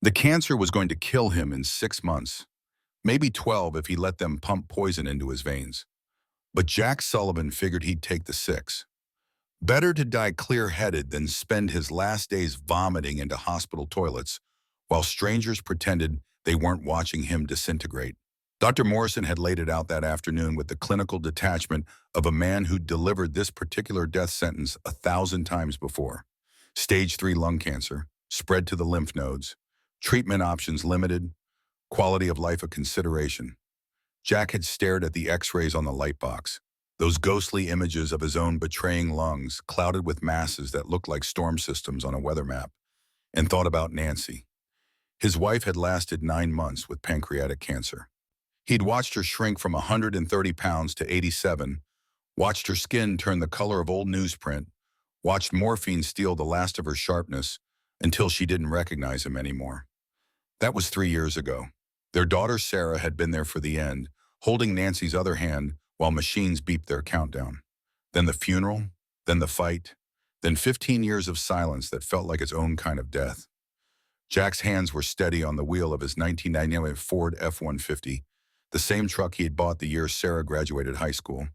The cancer was going to kill him in 6 months, maybe 12 if he let them pump poison into his veins. But Jack Sullivan figured he'd take the 6. Better to die clear-headed than spend his last days vomiting into hospital toilets while strangers pretended they weren't watching him disintegrate. Dr. Morrison had laid it out that afternoon with the clinical detachment of a man who'd delivered this particular death sentence 1,000 times before. Stage 3 lung cancer, spread to the lymph nodes, treatment options limited, quality of life a consideration. Jack had stared at the x-rays on the light box, those ghostly images of his own betraying lungs clouded with masses that looked like storm systems on a weather map, and thought about Nancy. His wife had lasted 9 months with pancreatic cancer. He'd watched her shrink from 130 pounds to 87, watched her skin turn the color of old newsprint, watched morphine steal the last of her sharpness until she didn't recognize him anymore. That was 3 years ago. Their daughter Sarah had been there for the end, holding Nancy's other hand while machines beeped their countdown. Then the funeral, then the fight, then 15 years of silence that felt like its own kind of death. Jack's hands were steady on the wheel of his 1999 Ford F-150, the same truck he had bought the year Sarah graduated high school.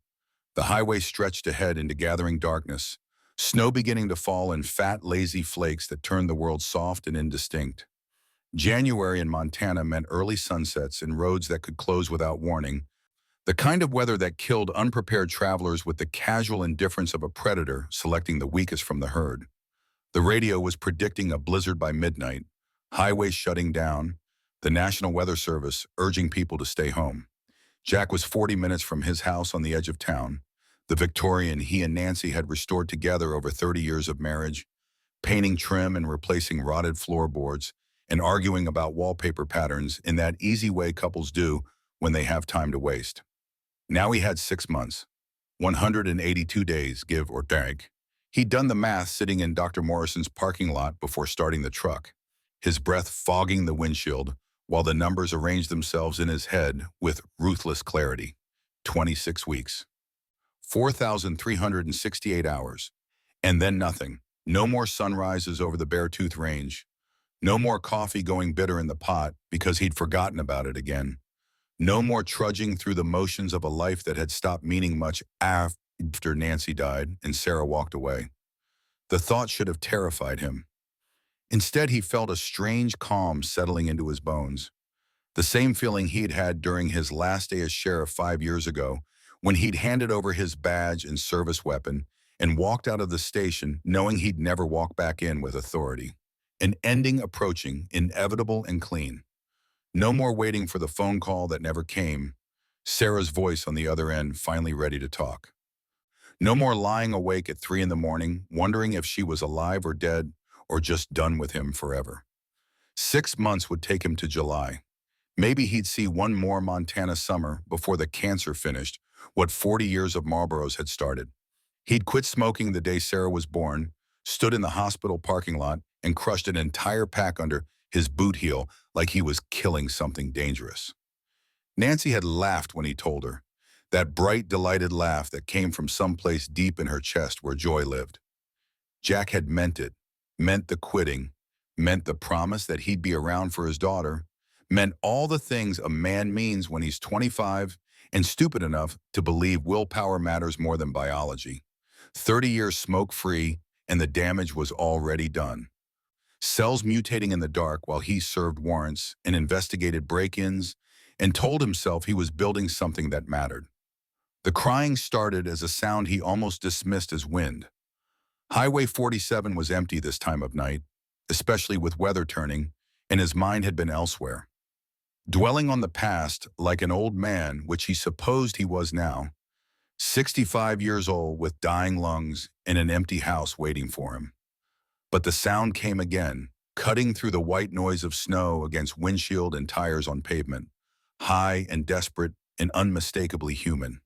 The highway stretched ahead into gathering darkness, snow beginning to fall in fat, lazy flakes that turned the world soft and indistinct. January in Montana meant early sunsets and roads that could close without warning, the kind of weather that killed unprepared travelers with the casual indifference of a predator selecting the weakest from the herd. The radio was predicting a blizzard by midnight, highways shutting down, the National Weather Service urging people to stay home. Jack was 40 minutes from his house on the edge of town, the Victorian he and Nancy had restored together over 30 years of marriage, painting trim and replacing rotted floorboards, and arguing about wallpaper patterns in that easy way couples do when they have time to waste. Now he had 6 months, 182 days, give or take. He'd done the math sitting in Dr. Morrison's parking lot before starting the truck, his breath fogging the windshield while the numbers arranged themselves in his head with ruthless clarity. 26 weeks. 4,368 hours. And then nothing. No more sunrises over the Beartooth Range. No more coffee going bitter in the pot because he'd forgotten about it again. No more trudging through the motions of a life that had stopped meaning much after Nancy died and Sarah walked away. The thought should have terrified him. Instead, he felt a strange calm settling into his bones. The same feeling he'd had during his last day as sheriff 5 years ago, when he'd handed over his badge and service weapon and walked out of the station knowing he'd never walk back in with authority. An ending approaching, inevitable and clean. No more waiting for the phone call that never came, Sarah's voice on the other end finally ready to talk. No more lying awake at 3 in the morning, wondering if she was alive or dead, or just done with him forever. 6 months would take him to July. Maybe he'd see one more Montana summer before the cancer finished what 40 years of Marlboros had started. He'd quit smoking the day Sarah was born, stood in the hospital parking lot, and crushed an entire pack under his boot heel like he was killing something dangerous. Nancy had laughed when he told her, that bright, delighted laugh that came from someplace deep in her chest where joy lived. Jack had meant it, meant the quitting, meant the promise that he'd be around for his daughter, meant all the things a man means when he's 25 and stupid enough to believe willpower matters more than biology. 30 years smoke-free, and the damage was already done. Cells mutating in the dark while he served warrants and investigated break-ins and told himself he was building something that mattered. The crying started as a sound he almost dismissed as wind. Highway 47 was empty this time of night, especially with weather turning, and his mind had been elsewhere. Dwelling on the past like an old man, which he supposed he was now, 65 years old with dying lungs and an empty house waiting for him. But the sound came again, cutting through the white noise of snow against windshield and tires on pavement, high and desperate and unmistakably human.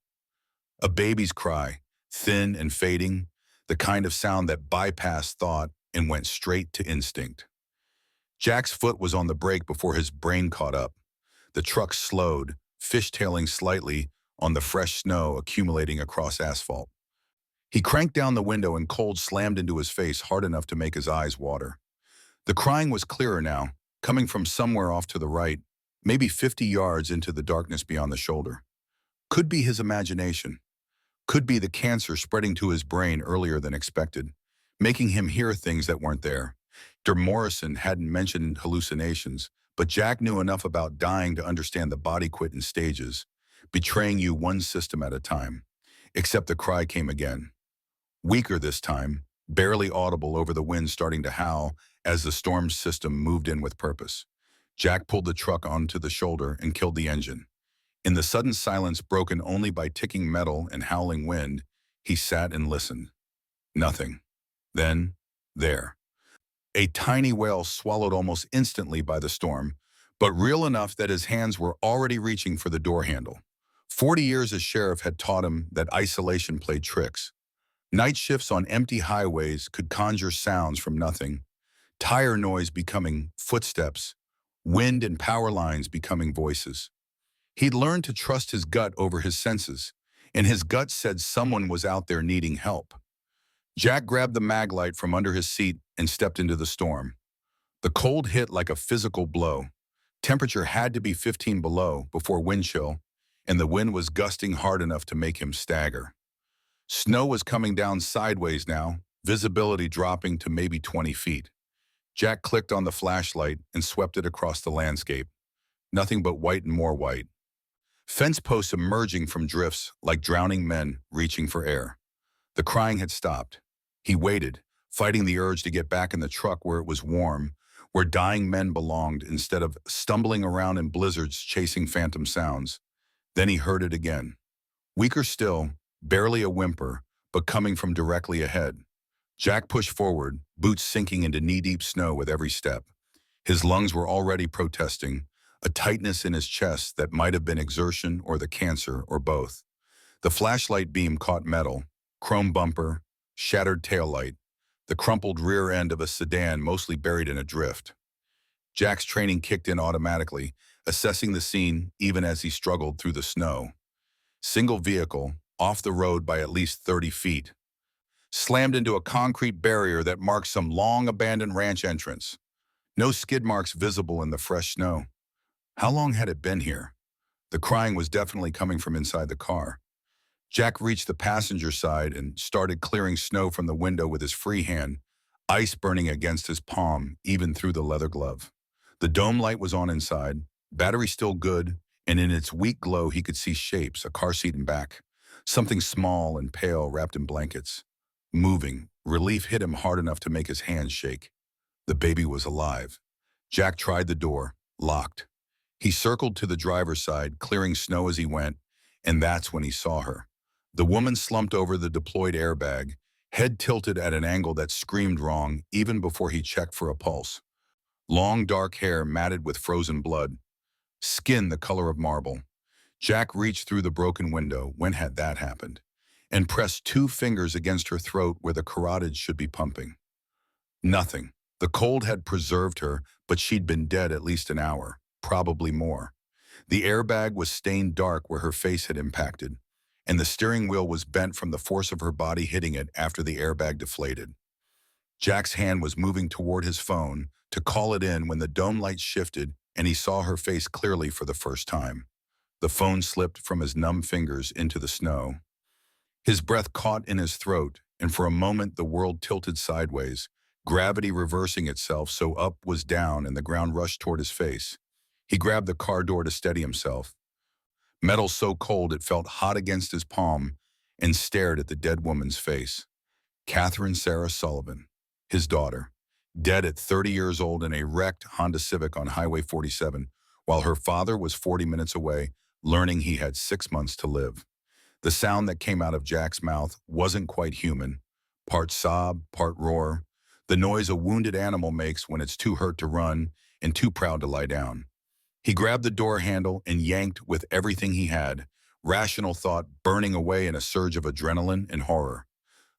A baby's cry, thin and fading, the kind of sound that bypassed thought and went straight to instinct. Jack's foot was on the brake before his brain caught up. The truck slowed, fishtailing slightly on the fresh snow accumulating across asphalt. He cranked down the window and cold slammed into his face hard enough to make his eyes water. The crying was clearer now, coming from somewhere off to the right, maybe 50 yards into the darkness beyond the shoulder. Could be his imagination. Could be the cancer spreading to his brain earlier than expected, making him hear things that weren't there. Dr. Morrison hadn't mentioned hallucinations, but Jack knew enough about dying to understand the body quit in stages, betraying you one system at a time. Except the cry came again. Weaker this time, barely audible over the wind starting to howl as the storm system moved in with purpose. Jack pulled the truck onto the shoulder and killed the engine. In the sudden silence broken only by ticking metal and howling wind, he sat and listened. Nothing. Then, there. A tiny whale swallowed almost instantly by the storm, but real enough that his hands were already reaching for the door handle. 40 years as sheriff had taught him that isolation played tricks. Night shifts on empty highways could conjure sounds from nothing, tire noise becoming footsteps, wind and power lines becoming voices. He'd learned to trust his gut over his senses, and his gut said someone was out there needing help. Jack grabbed the mag light from under his seat and stepped into the storm. The cold hit like a physical blow. Temperature had to be 15 below before wind chill, and the wind was gusting hard enough to make him stagger. Snow was coming down sideways now, visibility dropping to maybe 20 feet. Jack clicked on the flashlight and swept it across the landscape. Nothing but white and more white. Fence posts emerging from drifts like drowning men reaching for air. The crying had stopped. He waited, fighting the urge to get back in the truck where it was warm, where dying men belonged instead of stumbling around in blizzards chasing phantom sounds. Then he heard it again. Weaker still, barely a whimper, but coming from directly ahead. Jack pushed forward, boots sinking into knee-deep snow with every step. His lungs were already protesting, a tightness in his chest that might have been exertion or the cancer or both. The flashlight beam caught metal, chrome bumper, shattered taillight, the crumpled rear end of a sedan mostly buried in a drift. Jack's training kicked in automatically, assessing the scene even as he struggled through the snow. Single vehicle, off the road by at least 30 feet. Slammed into a concrete barrier that marked some long-abandoned ranch entrance. No skid marks visible in the fresh snow. How long had it been here? The crying was definitely coming from inside the car. Jack reached the passenger side and started clearing snow from the window with his free hand, ice burning against his palm, even through the leather glove. The dome light was on inside, battery still good, and in its weak glow he could see shapes, a car seat and back. Something small and pale wrapped in blankets. Moving, relief hit him hard enough to make his hands shake. The baby was alive. Jack tried the door, locked. He circled to the driver's side, clearing snow as he went, and that's when he saw her. The woman slumped over the deployed airbag, head tilted at an angle that screamed wrong even before he checked for a pulse. Long dark hair matted with frozen blood, skin the color of marble. Jack reached through the broken window, when had that happened, and pressed 2 fingers against her throat where the carotid should be pumping. Nothing. The cold had preserved her, but she'd been dead at least an hour, probably more. The airbag was stained dark where her face had impacted, and the steering wheel was bent from the force of her body hitting it after the airbag deflated. Jack's hand was moving toward his phone to call it in when the dome light shifted and he saw her face clearly for the first time. The phone slipped from his numb fingers into the snow. His breath caught in his throat, and for a moment the world tilted sideways, gravity reversing itself so up was down and the ground rushed toward his face. He grabbed the car door to steady himself. Metal so cold it felt hot against his palm, and stared at the dead woman's face. Catherine Sarah Sullivan, his daughter, dead at 30 years old in a wrecked Honda Civic on Highway 47, while her father was 40 minutes away, learning he had 6 months to live. The sound that came out of Jack's mouth wasn't quite human, part sob, part roar, the noise a wounded animal makes when it's too hurt to run and too proud to lie down. He grabbed the door handle and yanked with everything he had, rational thought burning away in a surge of adrenaline and horror.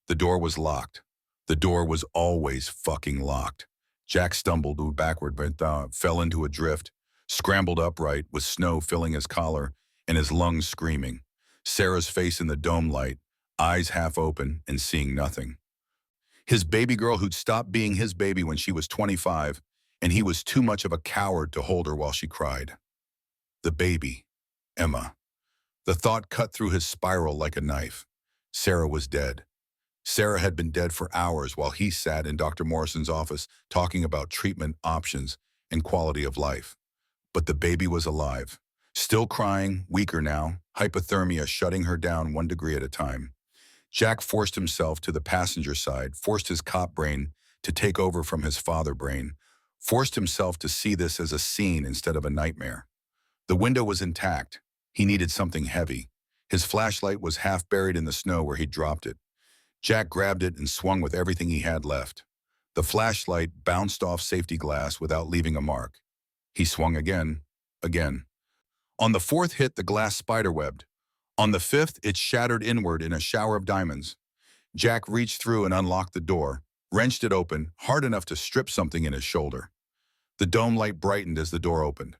The door was locked. The door was always fucking locked. Jack stumbled backward but fell into a drift, scrambled upright with snow filling his collar and his lungs screaming. Sarah's face in the dome light, eyes half open and seeing nothing. His baby girl who'd stopped being his baby when she was 25, and he was too much of a coward to hold her while she cried. The baby, Emma. The thought cut through his spiral like a knife. Sarah was dead. Sarah had been dead for hours while he sat in Dr. Morrison's office talking about treatment options and quality of life. But the baby was alive. Still crying, weaker now, hypothermia shutting her down 1 degree at a time. Jack forced himself to the passenger side, forced his cop brain to take over from his father brain, forced himself to see this as a scene instead of a nightmare. The window was intact. He needed something heavy. His flashlight was half buried in the snow where he'd dropped it. Jack grabbed it and swung with everything he had left. The flashlight bounced off safety glass without leaving a mark. He swung again, again. On the fourth hit, the glass spiderwebbed. On the fifth, it shattered inward in a shower of diamonds. Jack reached through and unlocked the door, wrenched it open, hard enough to strip something in his shoulder. The dome light brightened as the door opened.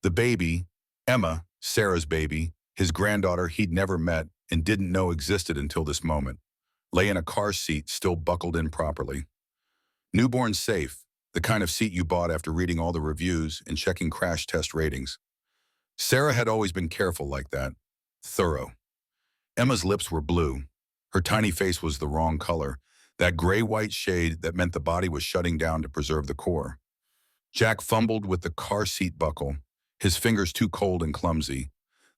The baby, Emma, Sarah's baby, his granddaughter he'd never met and didn't know existed until this moment, lay in a car seat still buckled in properly. Newborn safe, the kind of seat you bought after reading all the reviews and checking crash test ratings. Sarah had always been careful like that, thorough. Emma's lips were blue. Her tiny face was the wrong color, that gray-white shade that meant the body was shutting down to preserve the core. Jack fumbled with the car seat buckle, his fingers too cold and clumsy.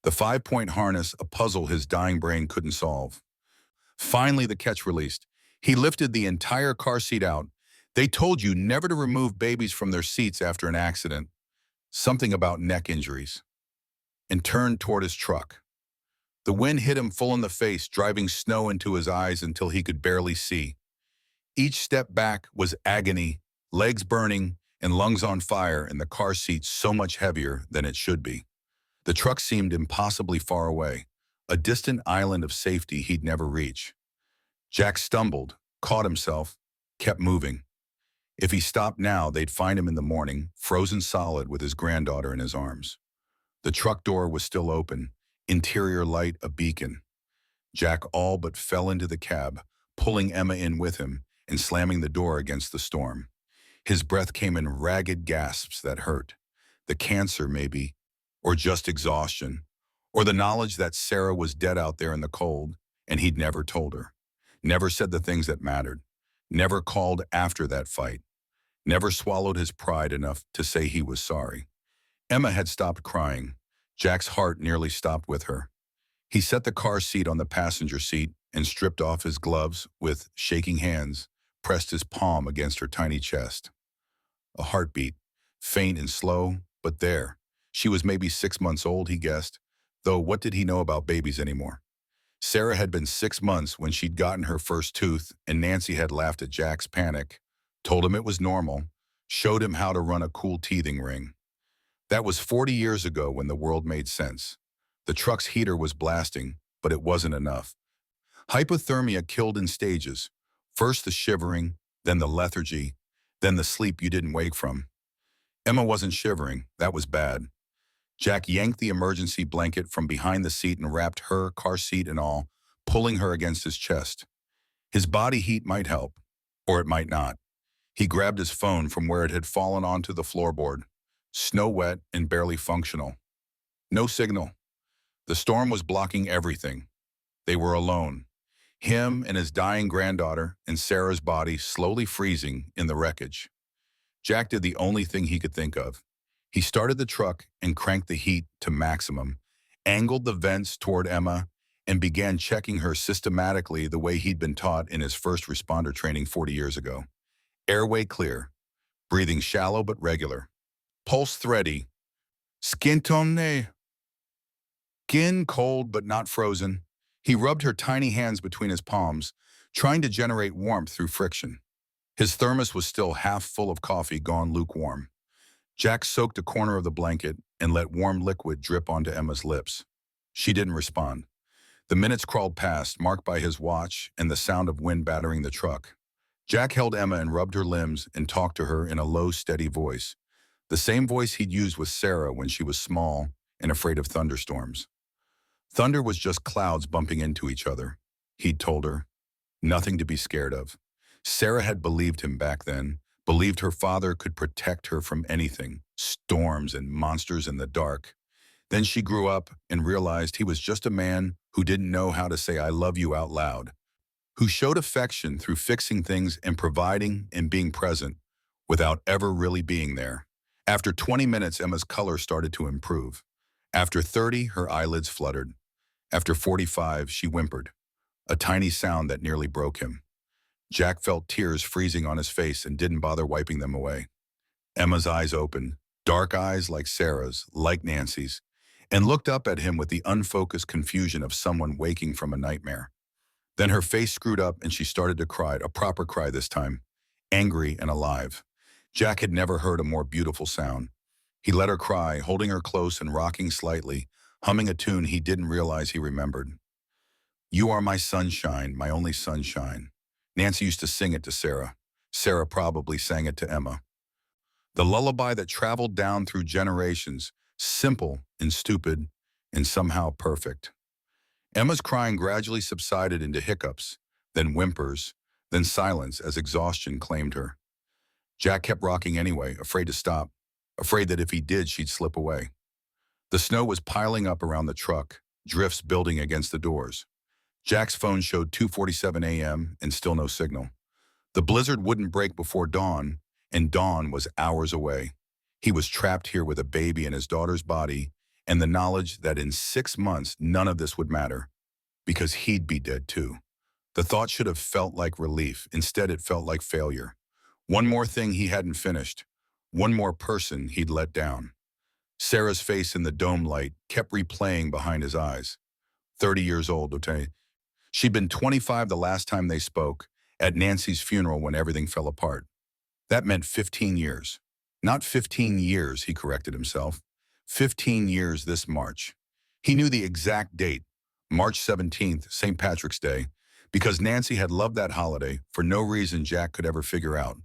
The 5-point harness, a puzzle his dying brain couldn't solve. Finally, the catch released. He lifted the entire car seat out. They told you never to remove babies from their seats after an accident. Something about neck injuries. And turned toward his truck. The wind hit him full in the face, driving snow into his eyes until he could barely see. Each step back was agony, legs burning and lungs on fire, and the car seat so much heavier than it should be. The truck seemed impossibly far away, a distant island of safety he'd never reach. Jack stumbled, caught himself, kept moving. If he stopped now, they'd find him in the morning, frozen solid with his granddaughter in his arms. The truck door was still open, interior light a beacon. Jack all but fell into the cab, pulling Emma in with him and slamming the door against the storm. His breath came in ragged gasps that hurt. The cancer, maybe, or just exhaustion, or the knowledge that Sarah was dead out there in the cold, and he'd never told her. Never said the things that mattered. Never called after that fight. Never swallowed his pride enough to say he was sorry. Emma had stopped crying. Jack's heart nearly stopped with her. He set the car seat on the passenger seat and stripped off his gloves with shaking hands, pressed his palm against her tiny chest. A heartbeat, faint and slow, but there. She was maybe 6 months old, he guessed, though what did he know about babies anymore? Sarah had been 6 months when she'd gotten her first tooth, and Nancy had laughed at Jack's panic, told him it was normal, showed him how to run a cool teething ring. That was 40 years ago when the world made sense. The truck's heater was blasting, but it wasn't enough. Hypothermia killed in stages. First the shivering, then the lethargy, then the sleep you didn't wake from. Emma wasn't shivering. That was bad. Jack yanked the emergency blanket from behind the seat and wrapped her, car seat and all, pulling her against his chest. His body heat might help, or it might not. He grabbed his phone from where it had fallen onto the floorboard, snow wet and barely functional. No signal. The storm was blocking everything. They were alone. Him and his dying granddaughter and Sarah's body slowly freezing in the wreckage. Jack did the only thing he could think of. He started the truck and cranked the heat to maximum, angled the vents toward Emma, and began checking her systematically the way he'd been taught in his first responder training 40 years ago. Airway clear, breathing shallow but regular. Pulse thready. Skin tone. Skin cold but not frozen. He rubbed her tiny hands between his palms, trying to generate warmth through friction. His thermos was still half full of coffee gone lukewarm. Jack soaked a corner of the blanket and let warm liquid drip onto Emma's lips. She didn't respond. The minutes crawled past, marked by his watch and the sound of wind battering the truck. Jack held Emma and rubbed her limbs and talked to her in a low, steady voice. The same voice he'd used with Sarah when she was small and afraid of thunderstorms. Thunder was just clouds bumping into each other, he'd told her. Nothing to be scared of. Sarah had believed him back then, believed her father could protect her from anything, storms and monsters in the dark. Then she grew up and realized he was just a man who didn't know how to say I love you out loud, who showed affection through fixing things and providing and being present without ever really being there. After 20 minutes, Emma's color started to improve. After 30, her eyelids fluttered. After 45, she whimpered, a tiny sound that nearly broke him. Jack felt tears freezing on his face and didn't bother wiping them away. Emma's eyes opened, dark eyes like Sarah's, like Nancy's, and looked up at him with the unfocused confusion of someone waking from a nightmare. Then her face screwed up and she started to cry, a proper cry this time, angry and alive. Jack had never heard a more beautiful sound. He let her cry, holding her close and rocking slightly, humming a tune he didn't realize he remembered. You are my sunshine, my only sunshine. Nancy used to sing it to Sarah. Sarah probably sang it to Emma. The lullaby that traveled down through generations, simple and stupid and somehow perfect. Emma's crying gradually subsided into hiccups, then whimpers, then silence as exhaustion claimed her. Jack kept rocking anyway, afraid to stop, afraid that if he did, she'd slip away. The snow was piling up around the truck, drifts building against the doors. Jack's phone showed 2:47 a.m. and still no signal. The blizzard wouldn't break before dawn, and dawn was hours away. He was trapped here with a baby in his daughter's body and the knowledge that in 6 months none of this would matter, because he'd be dead too. The thought should have felt like relief. Instead, it felt like failure. One more thing he hadn't finished. One more person he'd let down. Sarah's face in the dome light kept replaying behind his eyes. 30 years old, okay? She'd been 25 the last time they spoke, at Nancy's funeral when everything fell apart. That meant 15 years. Not 15 years, he corrected himself. 15 years this March. He knew the exact date, March 17th, St. Patrick's Day, because Nancy had loved that holiday for no reason Jack could ever figure out.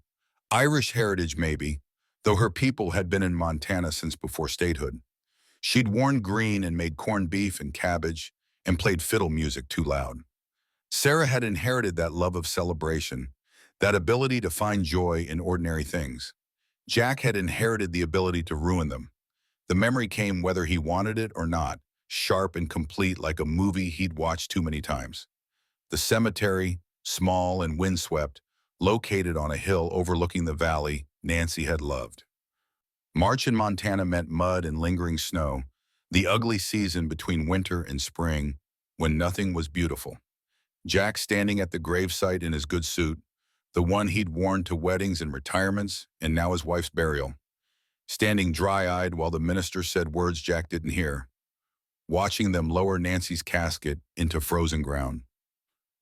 Irish heritage maybe, though her people had been in Montana since before statehood. She'd worn green and made corned beef and cabbage and played fiddle music too loud. Sarah had inherited that love of celebration, that ability to find joy in ordinary things. Jack had inherited the ability to ruin them. The memory came whether he wanted it or not, sharp and complete like a movie he'd watched too many times. The cemetery, small and windswept, located on a hill overlooking the valley Nancy had loved. March in Montana meant mud and lingering snow, the ugly season between winter and spring, when nothing was beautiful. Jack standing at the gravesite in his good suit, the one he'd worn to weddings and retirements, and now his wife's burial. Standing dry-eyed while the minister said words Jack didn't hear, watching them lower Nancy's casket into frozen ground.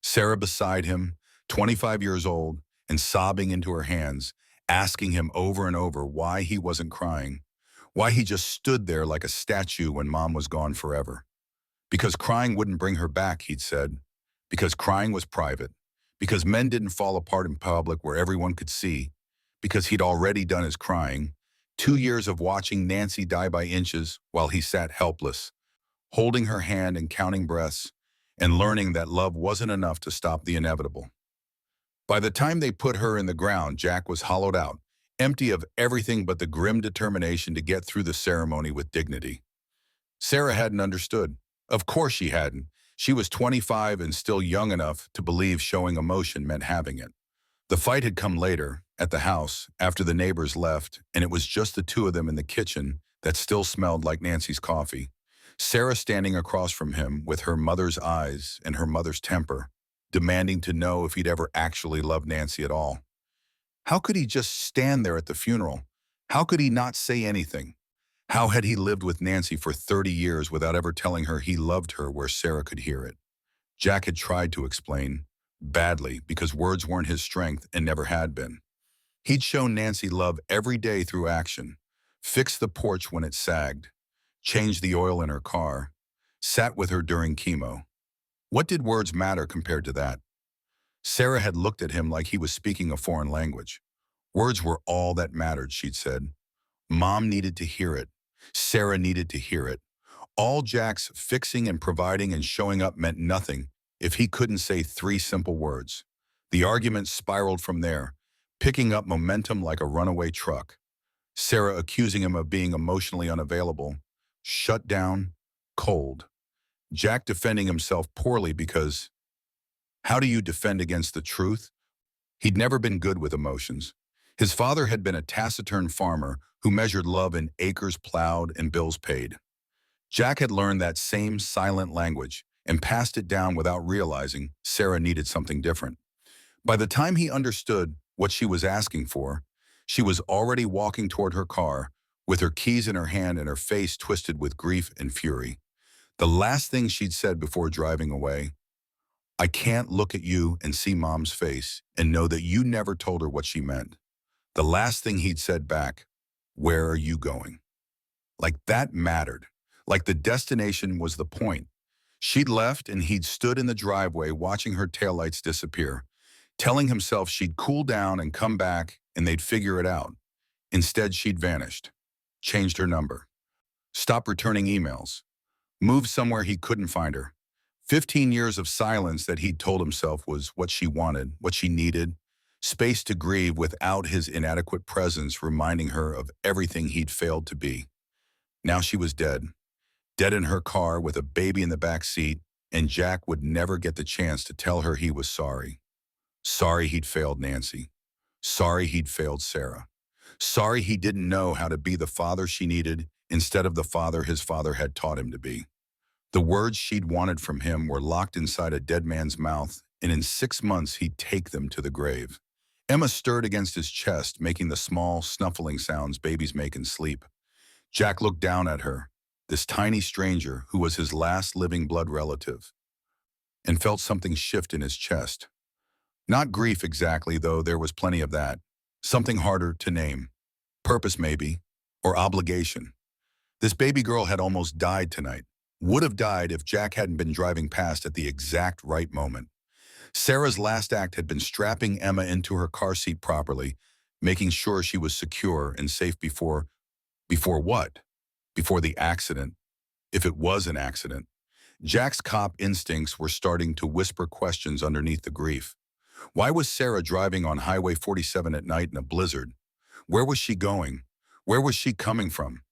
Sarah beside him, 25 years old, and sobbing into her hands, asking him over and over why he wasn't crying, why he just stood there like a statue when Mom was gone forever. Because crying wouldn't bring her back, he'd said. Because crying was private. Because men didn't fall apart in public where everyone could see. Because he'd already done his crying. 2 years of watching Nancy die by inches while he sat helpless, holding her hand and counting breaths, and learning that love wasn't enough to stop the inevitable. By the time they put her in the ground, Jack was hollowed out, empty of everything but the grim determination to get through the ceremony with dignity. Sarah hadn't understood. Of course she hadn't. She was 25 and still young enough to believe showing emotion meant having it. The fight had come later, at the house, after the neighbors left, and it was just the two of them in the kitchen that still smelled like Nancy's coffee. Sarah standing across from him with her mother's eyes and her mother's temper, demanding to know if he'd ever actually loved Nancy at all. How could he just stand there at the funeral? How could he not say anything? How had he lived with Nancy for 30 years without ever telling her he loved her where Sarah could hear it? Jack had tried to explain, badly, because words weren't his strength and never had been. He'd shown Nancy love every day through action, fixed the porch when it sagged, changed the oil in her car, sat with her during chemo. What did words matter compared to that? Sarah had looked at him like he was speaking a foreign language. Words were all that mattered, she'd said. Mom needed to hear it. Sarah needed to hear it. All Jack's fixing and providing and showing up meant nothing if he couldn't say 3 simple words. The argument spiraled from there, picking up momentum like a runaway truck. Sarah accusing him of being emotionally unavailable, shut down, cold. Jack defending himself poorly because how do you defend against the truth? He'd never been good with emotions. His father had been a taciturn farmer who measured love in acres plowed and bills paid. Jack had learned that same silent language and passed it down without realizing Sarah needed something different. By the time he understood what she was asking for, she was already walking toward her car with her keys in her hand and her face twisted with grief and fury. The last thing she'd said before driving away, I can't look at you and see Mom's face and know that you never told her what she meant. The last thing he'd said back, where are you going? Like that mattered. Like the destination was the point. She'd left and he'd stood in the driveway watching her taillights disappear, telling himself she'd cool down and come back and they'd figure it out. Instead, she'd vanished, changed her number, stopped returning emails, moved somewhere he couldn't find her. 15 years of silence that he'd told himself was what she wanted, what she needed, space to grieve without his inadequate presence reminding her of everything he'd failed to be. Now she was dead, dead in her car with a baby in the back seat, and Jack would never get the chance to tell her he was sorry. Sorry he'd failed Nancy. Sorry he'd failed Sarah. Sorry he didn't know how to be the father she needed instead of the father his father had taught him to be. The words she'd wanted from him were locked inside a dead man's mouth, and in 6 months he'd take them to the grave. Emma stirred against his chest, making the small, snuffling sounds babies make in sleep. Jack looked down at her, this tiny stranger who was his last living blood relative, and felt something shift in his chest. Not grief exactly, though there was plenty of that. Something harder to name. Purpose maybe, or obligation. This baby girl had almost died tonight. Would have died if Jack hadn't been driving past at the exact right moment. Sarah's last act had been strapping Emma into her car seat properly, making sure she was secure and safe before what? Before the accident. If it was an accident. Jack's cop instincts were starting to whisper questions underneath the grief. Why was Sarah driving on Highway 47 at night in a blizzard? Where was she going? Where was she coming from?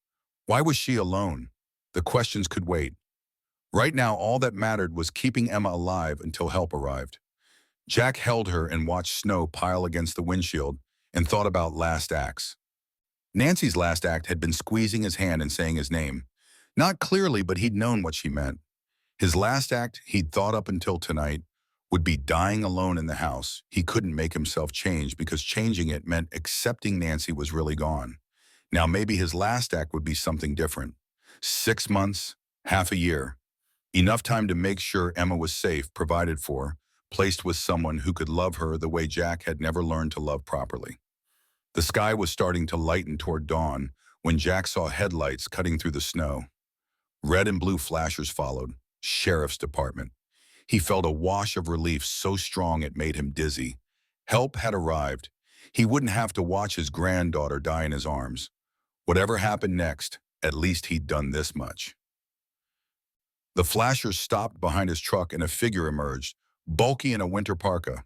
Why was she alone? The questions could wait. Right now, all that mattered was keeping Emma alive until help arrived. Jack held her and watched snow pile against the windshield and thought about last acts. Nancy's last act had been squeezing his hand and saying his name. Not clearly, but he'd known what she meant. His last act, he'd thought up until tonight, would be dying alone in the house. He couldn't make himself change because changing it meant accepting Nancy was really gone. Now maybe his last act would be something different. 6 months, half a year. Enough time to make sure Emma was safe, provided for, placed with someone who could love her the way Jack had never learned to love properly. The sky was starting to lighten toward dawn when Jack saw headlights cutting through the snow. Red and blue flashers followed. Sheriff's Department. He felt a wash of relief so strong it made him dizzy. Help had arrived. He wouldn't have to watch his granddaughter die in his arms. Whatever happened next, at least he'd done this much. The flashers stopped behind his truck and a figure emerged, bulky in a winter parka.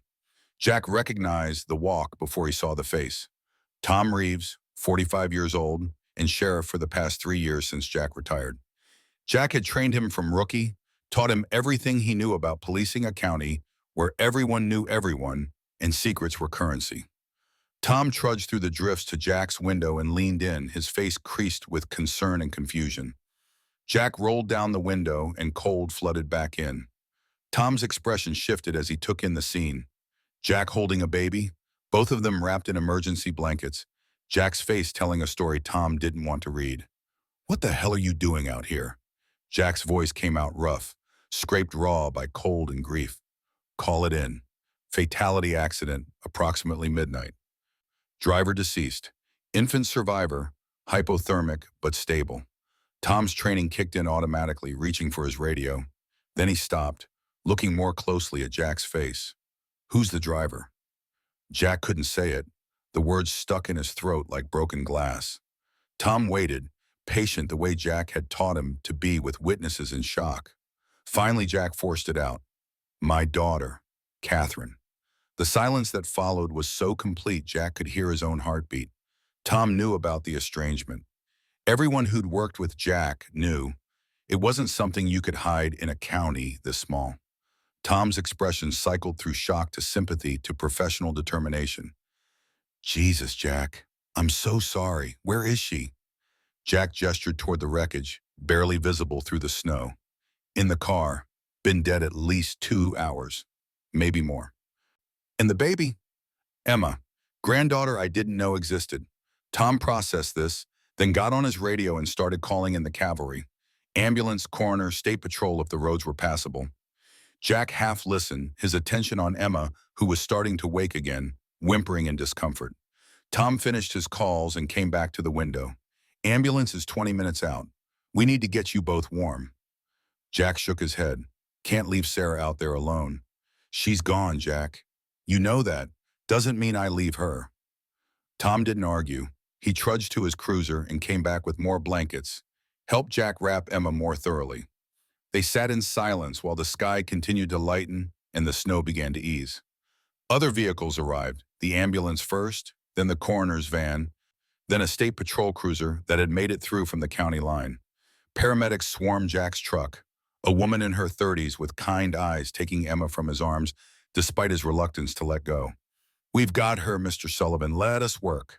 Jack recognized the walk before he saw the face. Tom Reeves, 45 years old, and sheriff for the past 3 years since Jack retired. Jack had trained him from rookie, taught him everything he knew about policing a county where everyone knew everyone and secrets were currency. Tom trudged through the drifts to Jack's window and leaned in, his face creased with concern and confusion. Jack rolled down the window and cold flooded back in. Tom's expression shifted as he took in the scene. Jack holding a baby, both of them wrapped in emergency blankets, Jack's face telling a story Tom didn't want to read. "What the hell are you doing out here?" Jack's voice came out rough, scraped raw by cold and grief. "Call it in. Fatality accident, approximately midnight. Driver deceased. Infant survivor, hypothermic but stable." Tom's training kicked in automatically, reaching for his radio. Then he stopped, looking more closely at Jack's face. "Who's the driver?" Jack couldn't say it. The words stuck in his throat like broken glass. Tom waited, patient the way Jack had taught him to be with witnesses in shock. Finally, Jack forced it out. "My daughter, Catherine." The silence that followed was so complete Jack could hear his own heartbeat. Tom knew about the estrangement. Everyone who'd worked with Jack knew it wasn't something you could hide in a county this small. Tom's expression cycled through shock to sympathy to professional determination. Jesus, Jack, I'm so sorry. Where is she? Jack gestured toward the wreckage, barely visible through the snow. In the car, been dead at least 2 hours, maybe more. And the baby? Emma, granddaughter I didn't know existed. Tom processed this, then got on his radio and started calling in the cavalry. Ambulance, coroner, state patrol if the roads were passable. Jack half listened, his attention on Emma, who was starting to wake again, whimpering in discomfort. Tom finished his calls and came back to the window. Ambulance is 20 minutes out. We need to get you both warm. Jack shook his head. Can't leave Sarah out there alone. She's gone, Jack. You know that. Doesn't mean I leave her. Tom didn't argue. He trudged to his cruiser and came back with more blankets, helped Jack wrap Emma more thoroughly. They sat in silence while the sky continued to lighten and the snow began to ease. Other vehicles arrived, the ambulance first, then the coroner's van, then a state patrol cruiser that had made it through from the county line. Paramedics swarmed Jack's truck, a woman in her 30s with kind eyes taking Emma from his arms despite his reluctance to let go. We've got her, Mr. Sullivan. Let us work.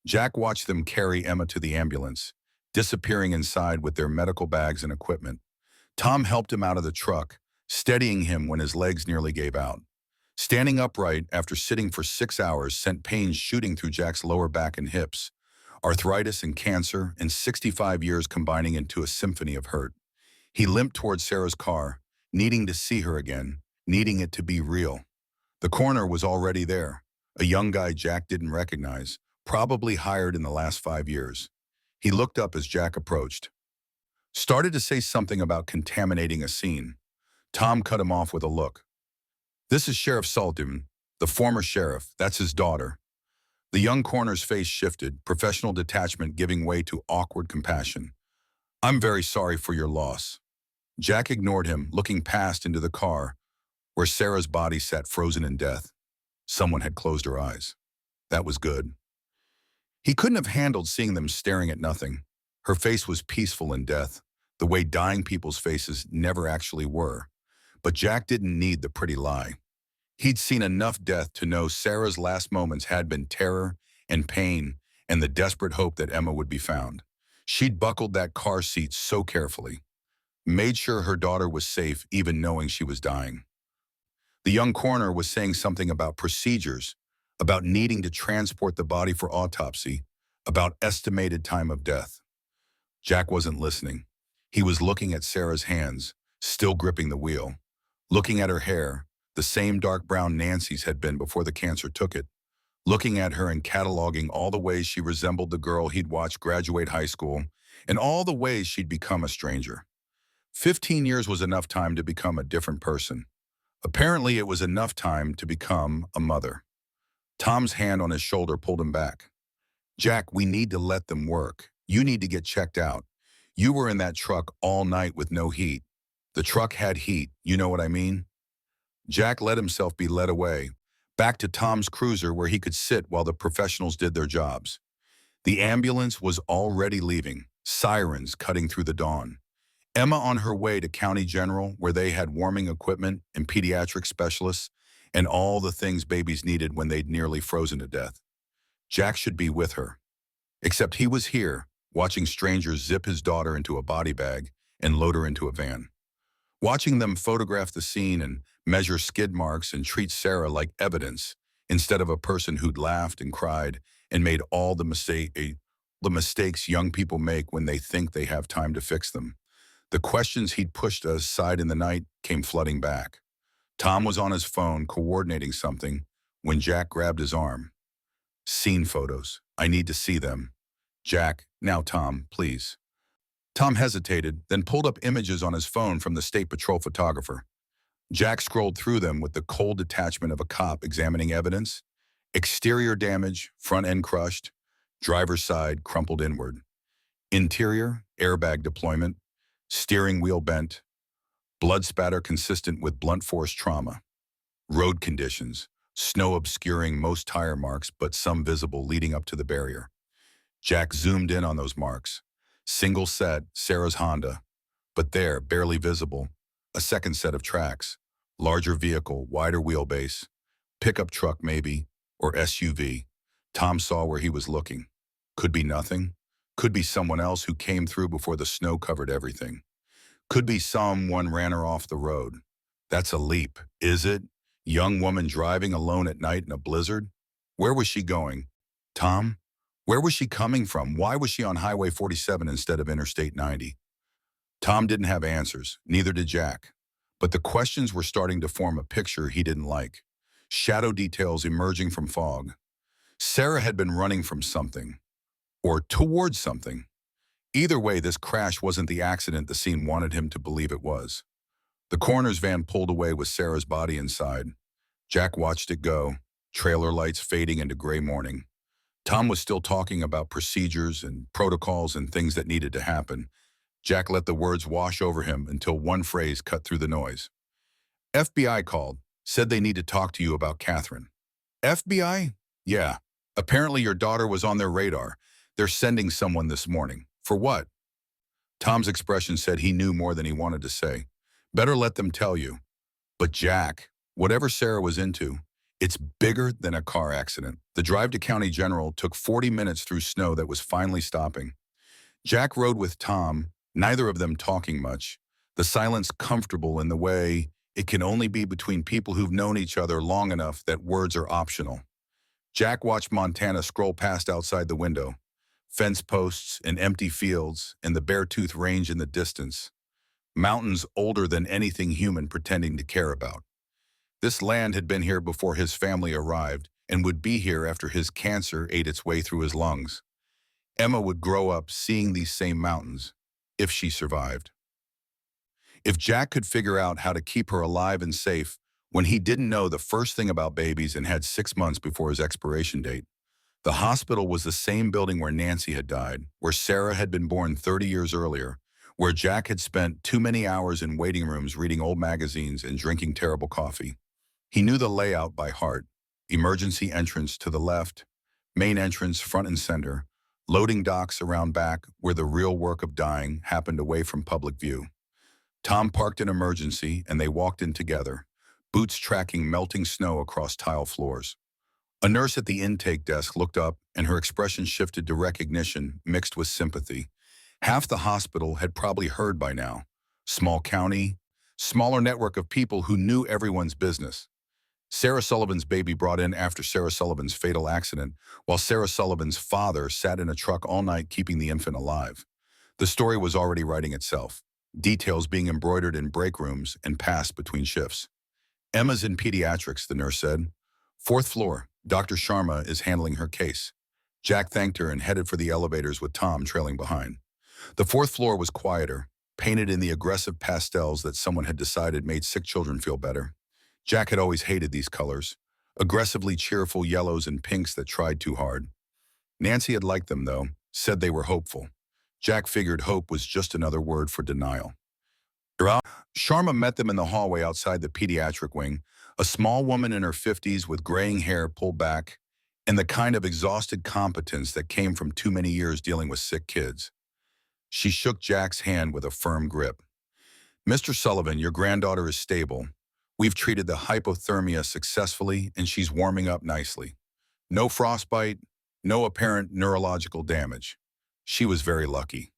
Jack watched them carry Emma to the ambulance, disappearing inside with their medical bags and equipment. Tom helped him out of the truck, steadying him when his legs nearly gave out. Standing upright after sitting for 6 hours sent pains shooting through Jack's lower back and hips, arthritis and cancer and 65 years combining into a symphony of hurt. He limped toward Sarah's car, needing to see her again, needing it to be real. The coroner was already there, a young guy Jack didn't recognize, probably hired in the last 5 years. He looked up as Jack approached. Started to say something about contaminating a scene. Tom cut him off with a look. This is Sheriff Sullivan, the former sheriff. That's his daughter. The young coroner's face shifted, professional detachment giving way to awkward compassion. I'm very sorry for your loss. Jack ignored him, looking past into the car, where Sarah's body sat frozen in death. Someone had closed her eyes. That was good. He couldn't have handled seeing them staring at nothing. Her face was peaceful in death, the way dying people's faces never actually were. But Jack didn't need the pretty lie. He'd seen enough death to know Sarah's last moments had been terror and pain and the desperate hope that Emma would be found. She'd buckled that car seat so carefully, made sure her daughter was safe even knowing she was dying. The young coroner was saying something about procedures, about needing to transport the body for autopsy, about estimated time of death. Jack wasn't listening. He was looking at Sarah's hands, still gripping the wheel, looking at her hair, the same dark brown Nancy's had been before the cancer took it, looking at her and cataloging all the ways she resembled the girl he'd watched graduate high school and all the ways she'd become a stranger. 15 years was enough time to become a different person. Apparently, it was enough time to become a mother. Tom's hand on his shoulder pulled him back. Jack, we need to let them work. You need to get checked out. You were in that truck all night with no heat. The truck had heat, you know what I mean? Jack let himself be led away, back to Tom's cruiser where he could sit while the professionals did their jobs. The ambulance was already leaving, sirens cutting through the dawn. Emma on her way to County General where they had warming equipment and pediatric specialists and all the things babies needed when they'd nearly frozen to death. Jack should be with her. Except he was here, watching strangers zip his daughter into a body bag and load her into a van. Watching them photograph the scene and measure skid marks and treat Sarah like evidence instead of a person who'd laughed and cried and made all the mistakes young people make when they think they have time to fix them. The questions he'd pushed aside in the night came flooding back. Tom was on his phone coordinating something when Jack grabbed his arm. Scene photos. I need to see them. Jack, now Tom, please. Tom hesitated, then pulled up images on his phone from the state patrol photographer. Jack scrolled through them with the cold detachment of a cop examining evidence. Exterior damage, front end crushed, driver's side crumpled inward. Interior, airbag deployment, steering wheel bent, blood spatter consistent with blunt force trauma. Road conditions, snow obscuring most tire marks but some visible leading up to the barrier. Jack zoomed in on those marks. Single set, Sarah's Honda. But there, barely visible, a second set of tracks. Larger vehicle, wider wheelbase. Pickup truck maybe, or SUV. Tom saw where he was looking. Could be nothing. Could be someone else who came through before the snow covered everything. Could be someone ran her off the road. That's a leap, is it? Young woman driving alone at night in a blizzard? Where was she going? Tom? Where was she coming from? Why was she on Highway 47 instead of Interstate 90? Tom didn't have answers, neither did Jack. But the questions were starting to form a picture he didn't like. Shadow details emerging from fog. Sarah had been running from something, or towards something. Either way, this crash wasn't the accident the scene wanted him to believe it was. The coroner's van pulled away with Sarah's body inside. Jack watched it go, trailer lights fading into gray morning. Tom was still talking about procedures and protocols and things that needed to happen. Jack let the words wash over him until one phrase cut through the noise. FBI called, said they need to talk to you about Catherine. FBI? Yeah. Apparently your daughter was on their radar. They're sending someone this morning. For what? Tom's expression said he knew more than he wanted to say. Better let them tell you. But Jack, whatever Sarah was into, it's bigger than a car accident. The drive to County General took 40 minutes through snow that was finally stopping. Jack rode with Tom, neither of them talking much, the silence comfortable in the way it can only be between people who've known each other long enough that words are optional. Jack watched Montana scroll past outside the window. Fence posts and empty fields and the Beartooth Range in the distance. Mountains older than anything human pretending to care about. This land had been here before his family arrived and would be here after his cancer ate its way through his lungs. Emma would grow up seeing these same mountains, if she survived. If Jack could figure out how to keep her alive and safe when he didn't know the first thing about babies and had 6 months before his expiration date. The hospital was the same building where Nancy had died, where Sarah had been born 30 years earlier, where Jack had spent too many hours in waiting rooms reading old magazines and drinking terrible coffee. He knew the layout by heart. Emergency entrance to the left, main entrance front and center, loading docks around back where the real work of dying happened away from public view. Tom parked an emergency and they walked in together, boots tracking melting snow across tile floors. A nurse at the intake desk looked up and her expression shifted to recognition mixed with sympathy. Half the hospital had probably heard by now. Small county, smaller network of people who knew everyone's business. Sarah Sullivan's baby brought in after Sarah Sullivan's fatal accident, while Sarah Sullivan's father sat in a truck all night keeping the infant alive. The story was already writing itself, details being embroidered in break rooms and passed between shifts. Emma's in pediatrics, the nurse said. 4th floor, Dr. Sharma is handling her case. Jack thanked her and headed for the elevators with Tom trailing behind. The 4th floor was quieter, painted in the aggressive pastels that someone had decided made sick children feel better. Jack had always hated these colors, aggressively cheerful yellows and pinks that tried too hard. Nancy had liked them, though, said they were hopeful. Jack figured hope was just another word for denial. Sharma met them in the hallway outside the pediatric wing, a small woman in her 50s with graying hair pulled back, and the kind of exhausted competence that came from too many years dealing with sick kids. She shook Jack's hand with a firm grip. Mr. Sullivan, your granddaughter is stable. We've treated the hypothermia successfully, and she's warming up nicely. No frostbite, no apparent neurological damage. She was very lucky.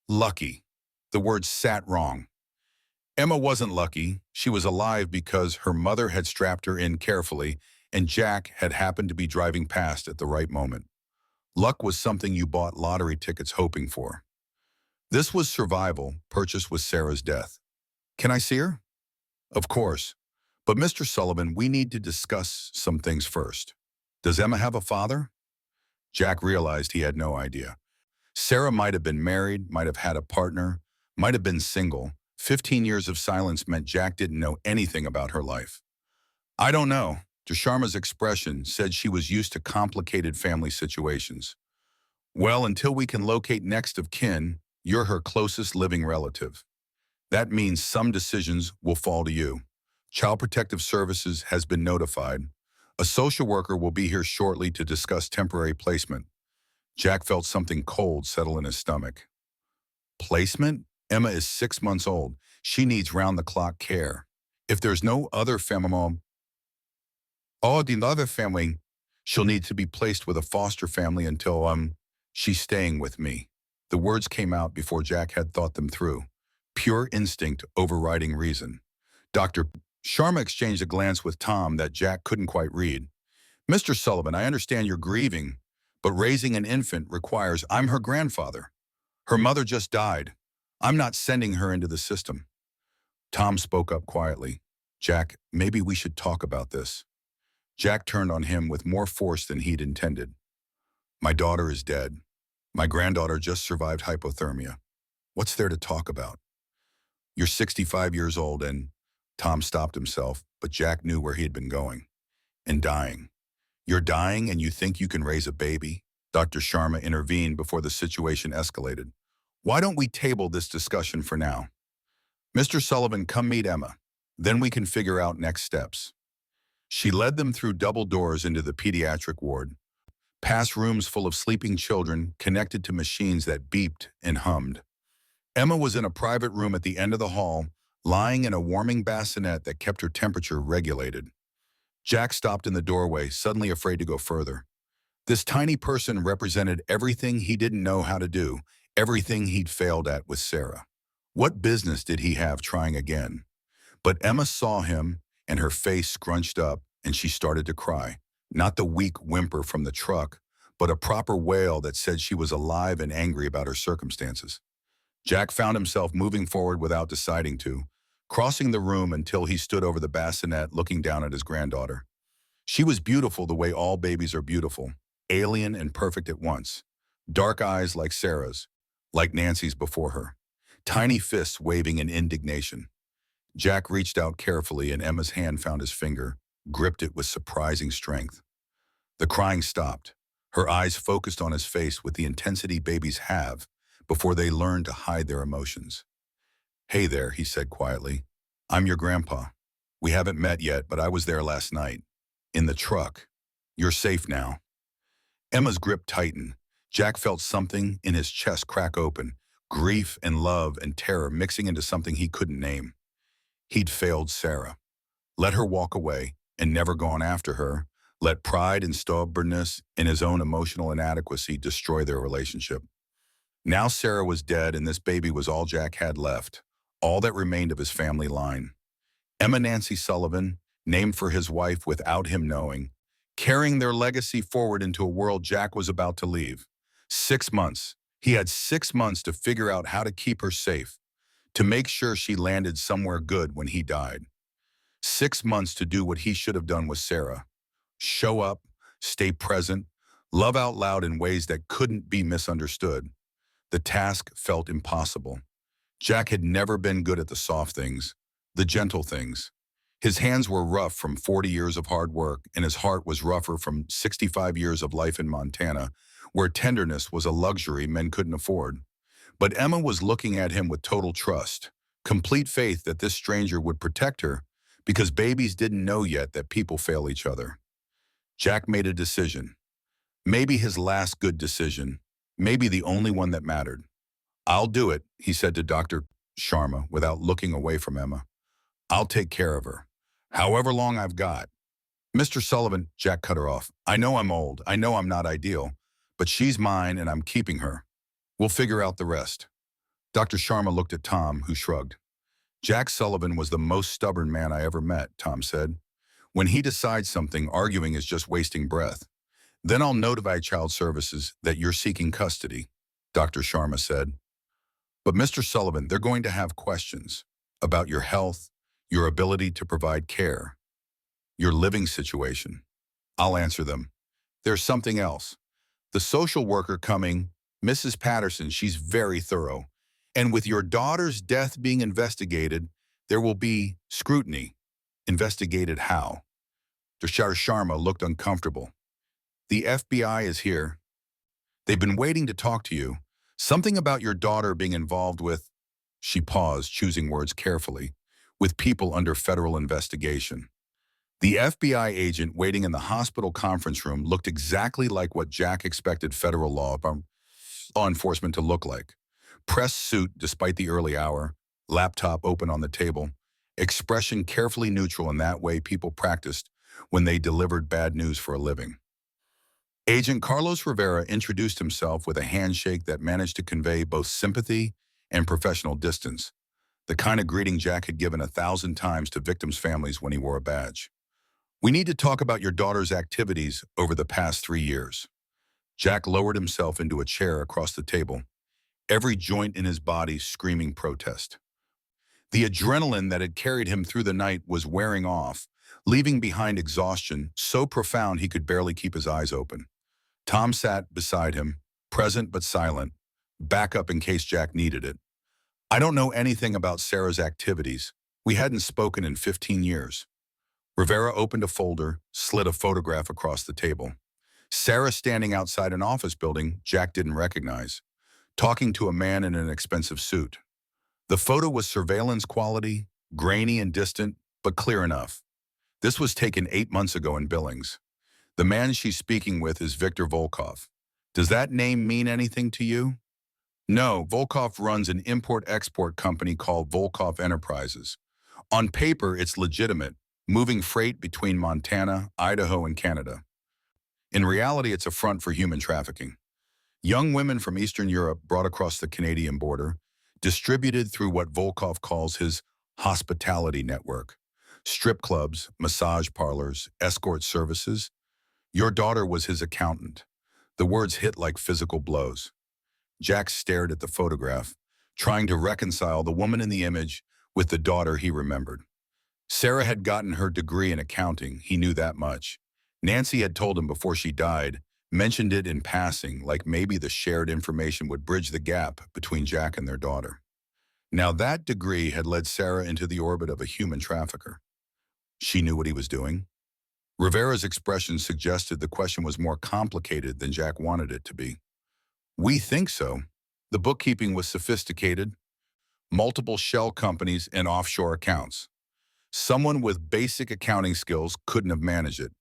Lucky. The word sat wrong. Emma wasn't lucky. She was alive because her mother had strapped her in carefully, and Jack had happened to be driving past at the right moment. Luck was something you bought lottery tickets hoping for. This was survival, purchased with Sarah's death. Can I see her? Of course. But Mr. Sullivan, we need to discuss some things first. Does Emma have a father? Jack realized he had no idea. Sarah might have been married, might have had a partner, might have been single. 15 years of silence meant Jack didn't know anything about her life. I don't know. Sharma's expression said she was used to complicated family situations. Well, until we can locate next of kin, you're her closest living relative. That means some decisions will fall to you. Child Protective Services has been notified. A social worker will be here shortly to discuss temporary placement. Jack felt something cold settle in his stomach. Placement? Emma is 6 months old. She needs round-the-clock care. If there's no other family, or the other family, she'll need to be placed with a foster family until, she's staying with me. The words came out before Jack had thought them through. Pure instinct overriding reason. Dr. Sharma exchanged a glance with Tom that Jack couldn't quite read. Mr. Sullivan, I understand you're grieving, but raising an infant requires I'm her grandfather. Her mother just died. I'm not sending her into the system. Tom spoke up quietly. Jack, maybe we should talk about this. Jack turned on him with more force than he'd intended. My daughter is dead. My granddaughter just survived hypothermia. What's there to talk about? You're 65 years old and... Tom stopped himself, but Jack knew where he had been going. And dying. You're dying and you think you can raise a baby? Dr. Sharma intervened before the situation escalated. Why don't we table this discussion for now? Mr. Sullivan, come meet Emma. Then we can figure out next steps. She led them through double doors into the pediatric ward, past rooms full of sleeping children connected to machines that beeped and hummed. Emma was in a private room at the end of the hall, lying in a warming bassinet that kept her temperature regulated. Jack stopped in the doorway, suddenly afraid to go further. This tiny person represented everything he didn't know how to do, everything he'd failed at with Sarah. What business did he have trying again? But Emma saw him, and her face scrunched up, and she started to cry. Not the weak whimper from the truck, but a proper wail that said she was alive and angry about her circumstances. Jack found himself moving forward without deciding to, crossing the room until he stood over the bassinet looking down at his granddaughter. She was beautiful the way all babies are beautiful, alien and perfect at once. Dark eyes like Sarah's, like Nancy's before her. Tiny fists waving in indignation. Jack reached out carefully and Emma's hand found his finger, gripped it with surprising strength. The crying stopped. Her eyes focused on his face with the intensity babies have before they learn to hide their emotions. Hey there, he said quietly. I'm your grandpa. We haven't met yet, but I was there last night. In the truck. You're safe now. Emma's grip tightened. Jack felt something in his chest crack open, grief and love and terror mixing into something he couldn't name. He'd failed Sarah. Let her walk away and never gone after her. Let pride and stubbornness and his own emotional inadequacy destroy their relationship. Now Sarah was dead and this baby was all Jack had left, all that remained of his family line. Emma Nancy Sullivan, named for his wife without him knowing, carrying their legacy forward into a world Jack was about to leave. 6 months. He had 6 months to figure out how to keep her safe, to make sure she landed somewhere good when he died. 6 months to do what he should have done with Sarah. Show up, stay present, love out loud in ways that couldn't be misunderstood. The task felt impossible. Jack had never been good at the soft things, the gentle things. His hands were rough from 40 years of hard work, and his heart was rougher from 65 years of life in Montana, where tenderness was a luxury men couldn't afford. But Emma was looking at him with total trust, complete faith that this stranger would protect her, because babies didn't know yet that people fail each other. Jack made a decision. Maybe his last good decision, maybe the only one that mattered. I'll do it, he said to Dr. Sharma without looking away from Emma. I'll take care of her. However long I've got. Mr. Sullivan, Jack cut her off. I know I'm old. I know I'm not ideal. But she's mine and I'm keeping her. We'll figure out the rest. Dr. Sharma looked at Tom, who shrugged. Jack Sullivan was the most stubborn man I ever met, Tom said. When he decides something, arguing is just wasting breath. Then I'll notify Child Services that you're seeking custody, Dr. Sharma said. But Mr. Sullivan, they're going to have questions about your health, your ability to provide care, your living situation. I'll answer them. There's something else. The social worker coming, Mrs. Patterson, she's very thorough. And with your daughter's death being investigated, there will be scrutiny. Investigated how? Dr. Sharma looked uncomfortable. The FBI is here. They've been waiting to talk to you. Something about your daughter being involved with, she paused, choosing words carefully, with people under federal investigation. The FBI agent waiting in the hospital conference room looked exactly like what Jack expected federal law enforcement to look like. Pressed suit despite the early hour, laptop open on the table, expression carefully neutral in that way people practiced when they delivered bad news for a living. Agent Carlos Rivera introduced himself with a handshake that managed to convey both sympathy and professional distance, the kind of greeting Jack had given 1,000 times to victims' families when he wore a badge. "We need to talk about your daughter's activities over the past 3 years." Jack lowered himself into a chair across the table, every joint in his body screaming protest. The adrenaline that had carried him through the night was wearing off, leaving behind exhaustion so profound he could barely keep his eyes open. Tom sat beside him, present but silent, backup in case Jack needed it. "I don't know anything about Sarah's activities. We hadn't spoken in 15 years. Rivera opened a folder, slid a photograph across the table. Sarah standing outside an office building Jack didn't recognize, talking to a man in an expensive suit. The photo was surveillance quality, grainy and distant, but clear enough. This was taken 8 months ago in Billings. The man she's speaking with is Victor Volkov. Does that name mean anything to you?" "No, Volkov runs an import-export company called Volkov Enterprises. On paper, it's legitimate, moving freight between Montana, Idaho, and Canada. In reality, it's a front for human trafficking. Young women from Eastern Europe brought across the Canadian border, distributed through what Volkov calls his hospitality network. Strip clubs, massage parlors, escort services. Your daughter was his accountant." The words hit like physical blows. Jack stared at the photograph, trying to reconcile the woman in the image with the daughter he remembered. Sarah had gotten her degree in accounting, he knew that much. Nancy had told him before she died, mentioned it in passing, like maybe the shared information would bridge the gap between Jack and their daughter. Now that degree had led Sarah into the orbit of a human trafficker. She knew what he was doing. Rivera's expression suggested the question was more complicated than Jack wanted it to be. "We think so." The bookkeeping was sophisticated, multiple shell companies and offshore accounts. Someone with basic accounting skills couldn't have managed it.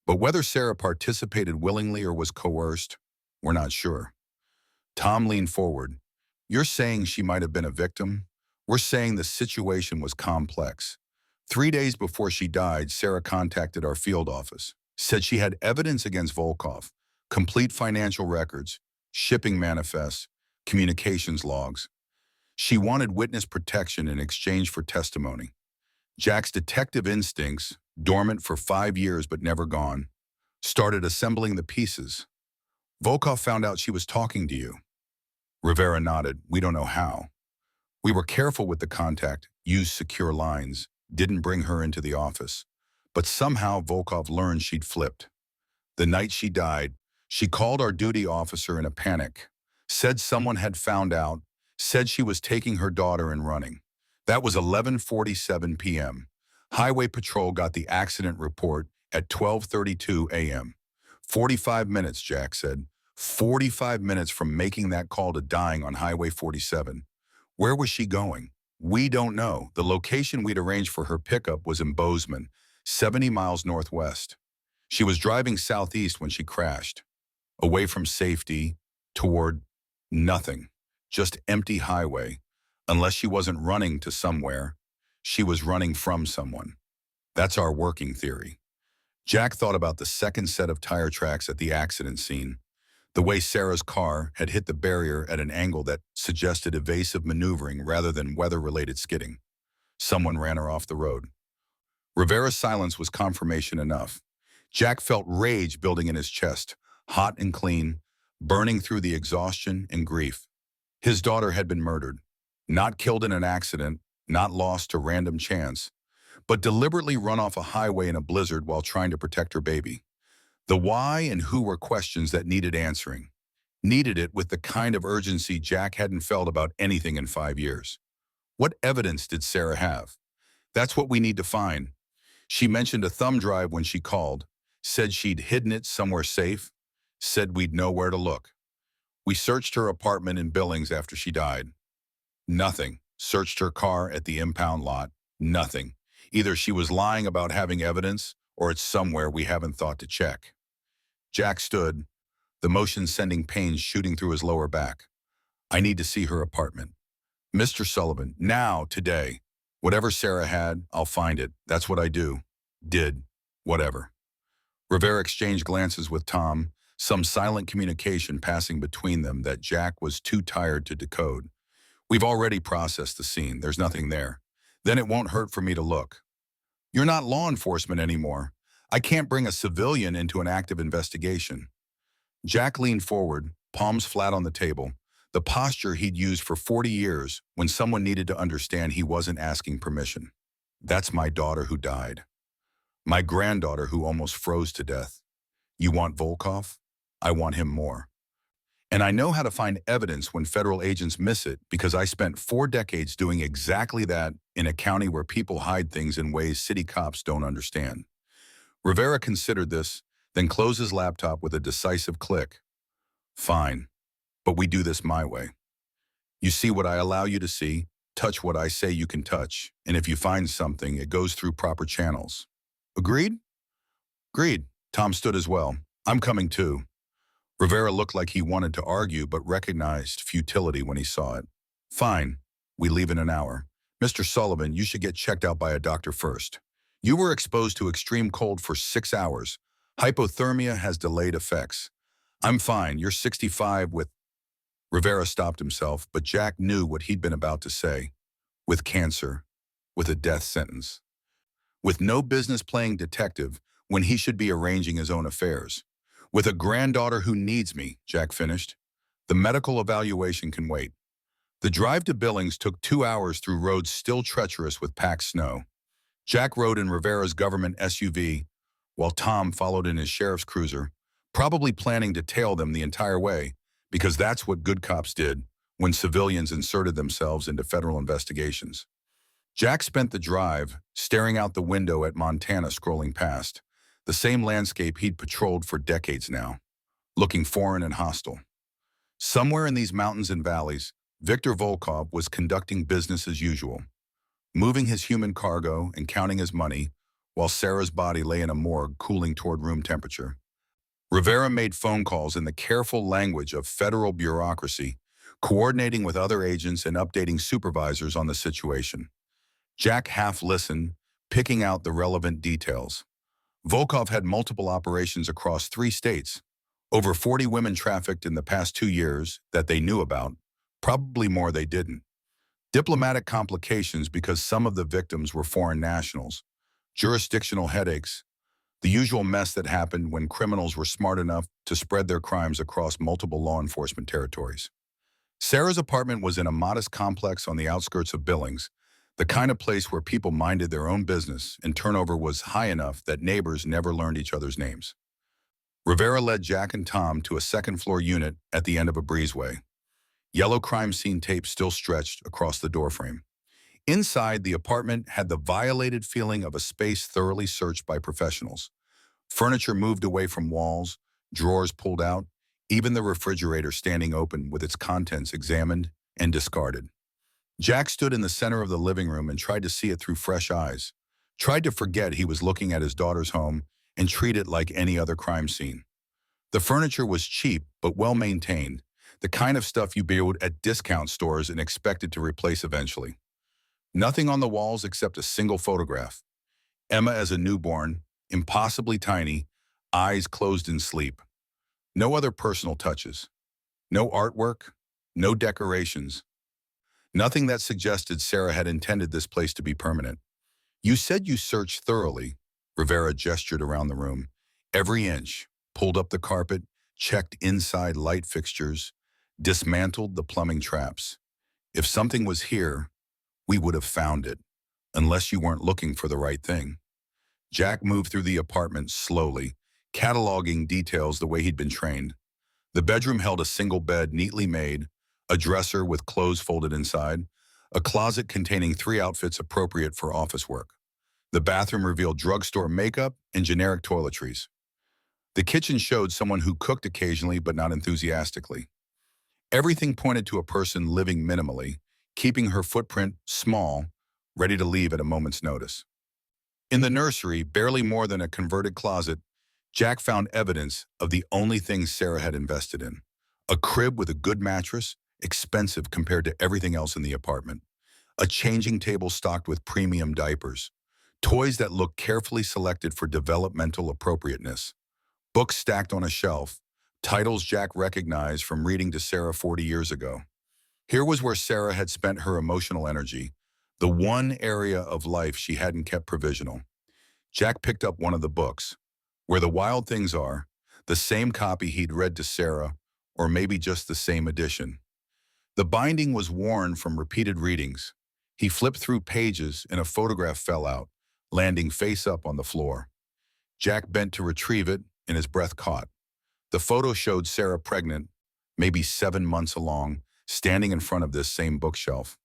But whether Sarah participated willingly or was coerced, we're not sure. Tom leaned forward. "You're saying she might have been a victim? We're saying the situation was complex. 3 days before she died, Sarah contacted our field office, said she had evidence against Volkov, complete financial records, shipping manifests, communications logs. She wanted witness protection in exchange for testimony. Jack's detective instincts, dormant for 5 years but never gone, started assembling the pieces. Volkov found out she was talking to you." Rivera nodded. "We don't know how. We were careful with the contact, used secure lines, didn't bring her into the office. But somehow Volkov learned she'd flipped. The night she died, she called our duty officer in a panic, said someone had found out, said she was taking her daughter and running. That was 11:47 p.m. Highway Patrol got the accident report at 12:32 a.m. 45 minutes, Jack said. 45 minutes from making that call to dying on Highway 47. Where was she going? We don't know. The location we'd arranged for her pickup was in Bozeman, 70 miles northwest. She was driving southeast when she crashed, away from safety, toward nothing, just empty highway. Unless she wasn't running to somewhere, she was running from someone. That's our working theory." Jack thought about the second set of tire tracks at the accident scene, the way Sarah's car had hit the barrier at an angle that suggested evasive maneuvering rather than weather-related skidding. Someone ran her off the road. Rivera's silence was confirmation enough. Jack felt rage building in his chest, hot and clean, burning through the exhaustion and grief. His daughter had been murdered, not killed in an accident, not lost to random chance, but deliberately run off a highway in a blizzard while trying to protect her baby. The why and who were questions that needed answering. Needed it with the kind of urgency Jack hadn't felt about anything in 5 years. What evidence did Sarah have? That's what we need to find. She mentioned a thumb drive when she called, said she'd hidden it somewhere safe, said we'd know where to look. We searched her apartment in Billings after she died. Nothing. Searched her car at the impound lot. Nothing. Either she was lying about having evidence, or it's somewhere we haven't thought to check. Jack stood, the motion sending pains shooting through his lower back. I need to see her apartment. Mr. Sullivan, now, today. Whatever Sarah had, I'll find it. That's what I do. Did. Whatever. Rivera exchanged glances with Tom, some silent communication passing between them that Jack was too tired to decode. We've already processed the scene. There's nothing there. Then it won't hurt for me to look. You're not law enforcement anymore. I can't bring a civilian into an active investigation. Jack leaned forward, palms flat on the table, the posture he'd used for 40 years when someone needed to understand he wasn't asking permission. That's my daughter who died. My granddaughter who almost froze to death. You want Volkov? I want him more. And I know how to find evidence when federal agents miss it because I spent 4 decades doing exactly that in a county where people hide things in ways city cops don't understand. Rivera considered this, then closed his laptop with a decisive click. Fine, but we do this my way. You see what I allow you to see, touch what I say you can touch, and if you find something, it goes through proper channels. Agreed? Agreed. Tom stood as well. I'm coming too. Rivera looked like he wanted to argue but recognized futility when he saw it. Fine. We leave in an hour. Mr. Sullivan, you should get checked out by a doctor first. You were exposed to extreme cold for 6 hours. Hypothermia has delayed effects. I'm fine. You're 65 with... Rivera stopped himself, but Jack knew what he'd been about to say. With cancer. With a death sentence. With no business playing detective when he should be arranging his own affairs. With a granddaughter who needs me, Jack finished. The medical evaluation can wait. The drive to Billings took 2 hours through roads still treacherous with packed snow. Jack rode in Rivera's government SUV, while Tom followed in his sheriff's cruiser, probably planning to tail them the entire way, because that's what good cops did when civilians inserted themselves into federal investigations. Jack spent the drive staring out the window at Montana scrolling past, the same landscape he'd patrolled for decades now, looking foreign and hostile. Somewhere in these mountains and valleys, Victor Volkov was conducting business as usual, moving his human cargo and counting his money, while Sarah's body lay in a morgue cooling toward room temperature. Rivera made phone calls in the careful language of federal bureaucracy, coordinating with other agents and updating supervisors on the situation. Jack half listened, picking out the relevant details. Volkov had multiple operations across 3 states, over 40 women trafficked in the past 2 years that they knew about, probably more they didn't. Diplomatic complications because some of the victims were foreign nationals, jurisdictional headaches, the usual mess that happened when criminals were smart enough to spread their crimes across multiple law enforcement territories. Sarah's apartment was in a modest complex on the outskirts of Billings, the kind of place where people minded their own business and turnover was high enough that neighbors never learned each other's names. Rivera led Jack and Tom to a second-floor unit at the end of a breezeway. Yellow crime scene tape still stretched across the doorframe. Inside, the apartment had the violated feeling of a space thoroughly searched by professionals. Furniture moved away from walls, drawers pulled out, even the refrigerator standing open with its contents examined and discarded. Jack stood in the center of the living room and tried to see it through fresh eyes, tried to forget he was looking at his daughter's home and treat it like any other crime scene. The furniture was cheap but well-maintained, the kind of stuff you build at discount stores and expected to replace eventually. Nothing on the walls except a single photograph. Emma as a newborn, impossibly tiny, eyes closed in sleep. No other personal touches. No artwork, no decorations. Nothing that suggested Sarah had intended this place to be permanent. You said you searched thoroughly, Rivera gestured around the room. Every inch, pulled up the carpet, checked inside light fixtures, dismantled the plumbing traps. If something was here, we would have found it, unless you weren't looking for the right thing. Jack moved through the apartment slowly, cataloging details the way he'd been trained. The bedroom held a single bed neatly made, a dresser with clothes folded inside, a closet containing 3 outfits appropriate for office work. The bathroom revealed drugstore makeup and generic toiletries. The kitchen showed someone who cooked occasionally but not enthusiastically. Everything pointed to a person living minimally, keeping her footprint small, ready to leave at a moment's notice. In the nursery, barely more than a converted closet, Jack found evidence of the only thing Sarah had invested in. A crib with a good mattress, expensive compared to everything else in the apartment. A changing table stocked with premium diapers. Toys that looked carefully selected for developmental appropriateness. Books stacked on a shelf. Titles Jack recognized from reading to Sarah 40 years ago. Here was where Sarah had spent her emotional energy, the one area of life she hadn't kept provisional. Jack picked up one of the books. Where the Wild Things Are, the same copy he'd read to Sarah, or maybe just the same edition. The binding was worn from repeated readings. He flipped through pages and a photograph fell out, landing face up on the floor. Jack bent to retrieve it and his breath caught. The photo showed Sarah pregnant, maybe 7 months along, standing in front of this same bookshelf.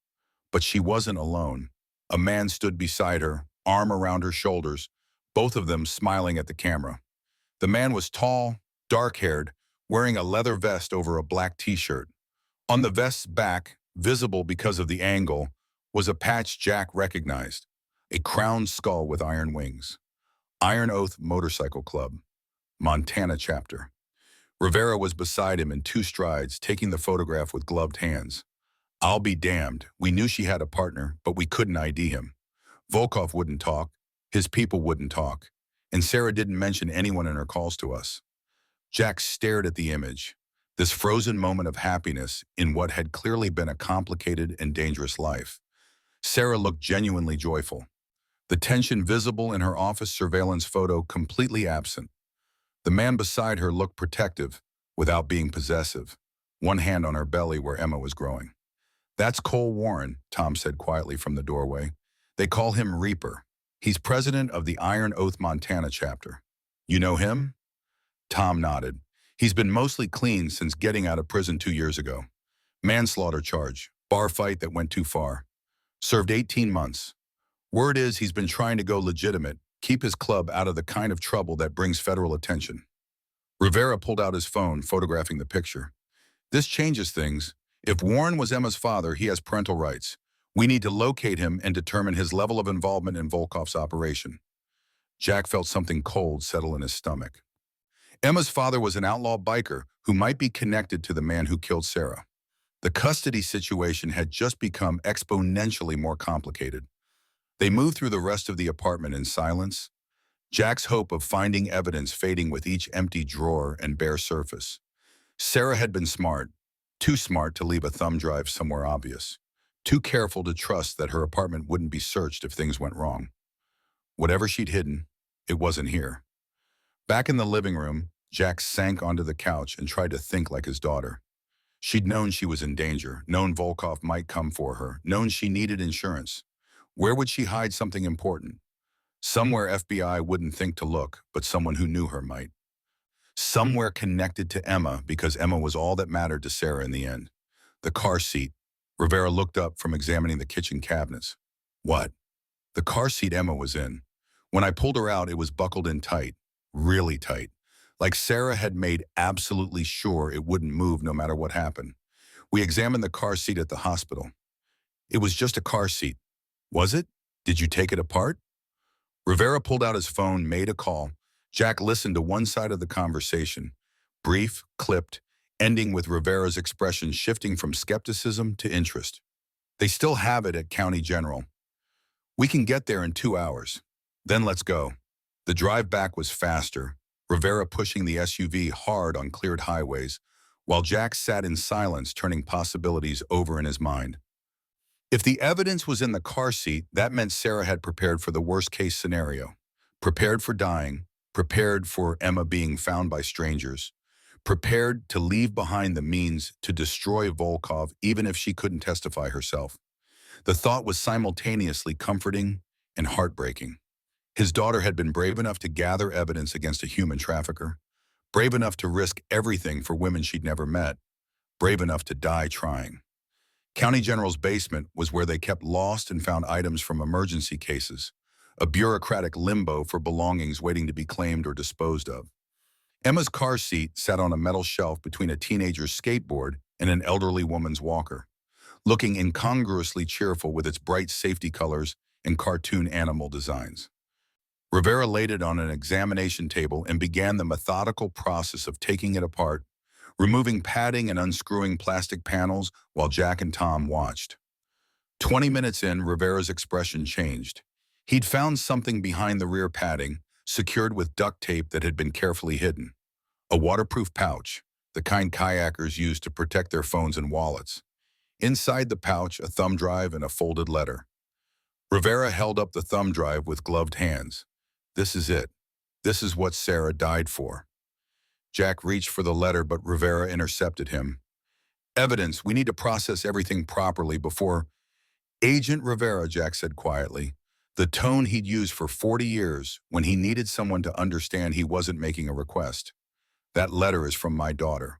But she wasn't alone. A man stood beside her, arm around her shoulders, both of them smiling at the camera. The man was tall, dark-haired, wearing a leather vest over a black t-shirt. On the vest's back, visible because of the angle, was a patch Jack recognized, a crowned skull with iron wings. Iron Oath Motorcycle Club, Montana chapter. Rivera was beside him in 2 strides, taking the photograph with gloved hands. I'll be damned, we knew she had a partner, but we couldn't ID him. Volkov wouldn't talk, his people wouldn't talk, and Sarah didn't mention anyone in her calls to us. Jack stared at the image, this frozen moment of happiness in what had clearly been a complicated and dangerous life. Sarah looked genuinely joyful. The tension visible in her office surveillance photo completely absent. The man beside her looked protective, without being possessive, one hand on her belly where Emma was growing. That's Cole Warren, Tom said quietly from the doorway. They call him Reaper. He's president of the Iron Oath Montana chapter. You know him? Tom nodded. He's been mostly clean since getting out of prison 2 years ago. Manslaughter charge, bar fight that went too far. Served 18 months. Word is he's been trying to go legitimate, keep his club out of the kind of trouble that brings federal attention. Rivera pulled out his phone, photographing the picture. This changes things. If Warren was Emma's father, he has parental rights. We need to locate him and determine his level of involvement in Volkov's operation. Jack felt something cold settle in his stomach. Emma's father was an outlaw biker who might be connected to the man who killed Sarah. The custody situation had just become exponentially more complicated. They moved through the rest of the apartment in silence, Jack's hope of finding evidence fading with each empty drawer and bare surface. Sarah had been smart, too smart to leave a thumb drive somewhere obvious, too careful to trust that her apartment wouldn't be searched if things went wrong. Whatever she'd hidden, it wasn't here. Back in the living room, Jack sank onto the couch and tried to think like his daughter. She'd known she was in danger, known Volkov might come for her, known she needed insurance. Where would she hide something important? Somewhere FBI wouldn't think to look, but someone who knew her might. Somewhere connected to Emma, because Emma was all that mattered to Sarah in the end. The car seat. Rivera looked up from examining the kitchen cabinets. What? The car seat Emma was in. When I pulled her out, it was buckled in tight, really tight. Like Sarah had made absolutely sure it wouldn't move no matter what happened. We examined the car seat at the hospital. It was just a car seat. Was it? Did you take it apart? Rivera pulled out his phone, made a call. Jack listened to one side of the conversation. Brief, clipped, ending with Rivera's expression shifting from skepticism to interest. They still have it at County General. We can get there in 2 hours. Then let's go. The drive back was faster, Rivera pushing the SUV hard on cleared highways, while Jack sat in silence, turning possibilities over in his mind. If the evidence was in the car seat, that meant Sarah had prepared for the worst-case scenario. Prepared for dying, prepared for Emma being found by strangers, prepared to leave behind the means to destroy Volkov even if she couldn't testify herself. The thought was simultaneously comforting and heartbreaking. His daughter had been brave enough to gather evidence against a human trafficker, brave enough to risk everything for women she'd never met, brave enough to die trying. County General's basement was where they kept lost and found items from emergency cases, a bureaucratic limbo for belongings waiting to be claimed or disposed of. Emma's car seat sat on a metal shelf between a teenager's skateboard and an elderly woman's walker, looking incongruously cheerful with its bright safety colors and cartoon animal designs. Rivera laid it on an examination table and began the methodical process of taking it apart, removing padding and unscrewing plastic panels while Jack and Tom watched. 20 minutes in, Rivera's expression changed. He'd found something behind the rear padding, secured with duct tape that had been carefully hidden. A waterproof pouch, the kind kayakers use to protect their phones and wallets. Inside the pouch, a thumb drive and a folded letter. Rivera held up the thumb drive with gloved hands. This is it. This is what Sarah died for. Jack reached for the letter, but Rivera intercepted him. Evidence, we need to process everything properly before... Agent Rivera, Jack said quietly, the tone he'd used for 40 years when he needed someone to understand he wasn't making a request. That letter is from my daughter.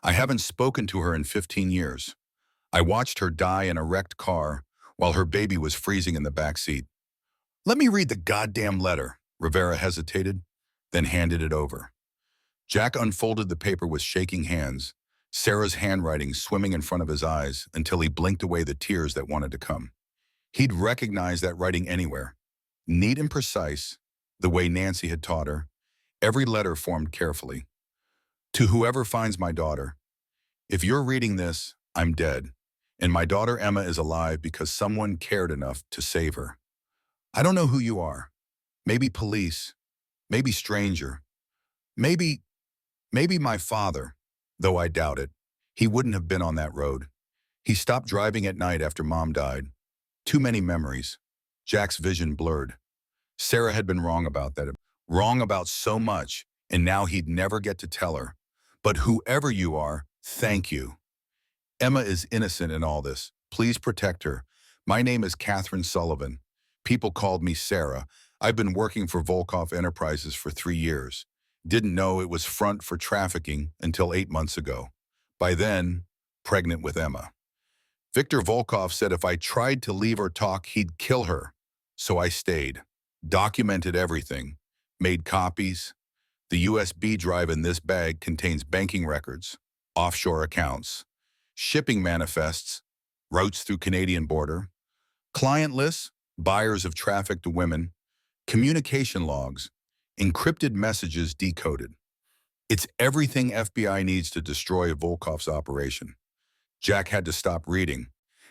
I haven't spoken to her in 15 years. I watched her die in a wrecked car while her baby was freezing in the back seat. Let me read the goddamn letter, Rivera hesitated, then handed it over. Jack unfolded the paper with shaking hands, Sarah's handwriting swimming in front of his eyes until he blinked away the tears that wanted to come. He'd recognize that writing anywhere. Neat and precise, the way Nancy had taught her, every letter formed carefully. To whoever finds my daughter, if you're reading this, I'm dead, and my daughter Emma is alive because someone cared enough to save her. I don't know who you are. Maybe police, maybe stranger, maybe my father, though I doubt it. He wouldn't have been on that road. He stopped driving at night after Mom died. Too many memories. Jack's vision blurred. Sarah had been wrong about that. Wrong about so much, and now he'd never get to tell her. But whoever you are, thank you. Emma is innocent in all this. Please protect her. My name is Catherine Sullivan. People called me Sarah. I've been working for Volkov Enterprises for 3 years. Didn't know it was front for trafficking until 8 months ago. By then, pregnant with Emma. Victor Volkov said if I tried to leave or talk, he'd kill her. So I stayed, documented everything, made copies. The USB drive in this bag contains banking records, offshore accounts, shipping manifests, routes through Canadian border, client lists, buyers of trafficked women, communication logs, encrypted messages decoded. It's everything FBI needs to destroy Volkov's operation. Jack had to stop reading,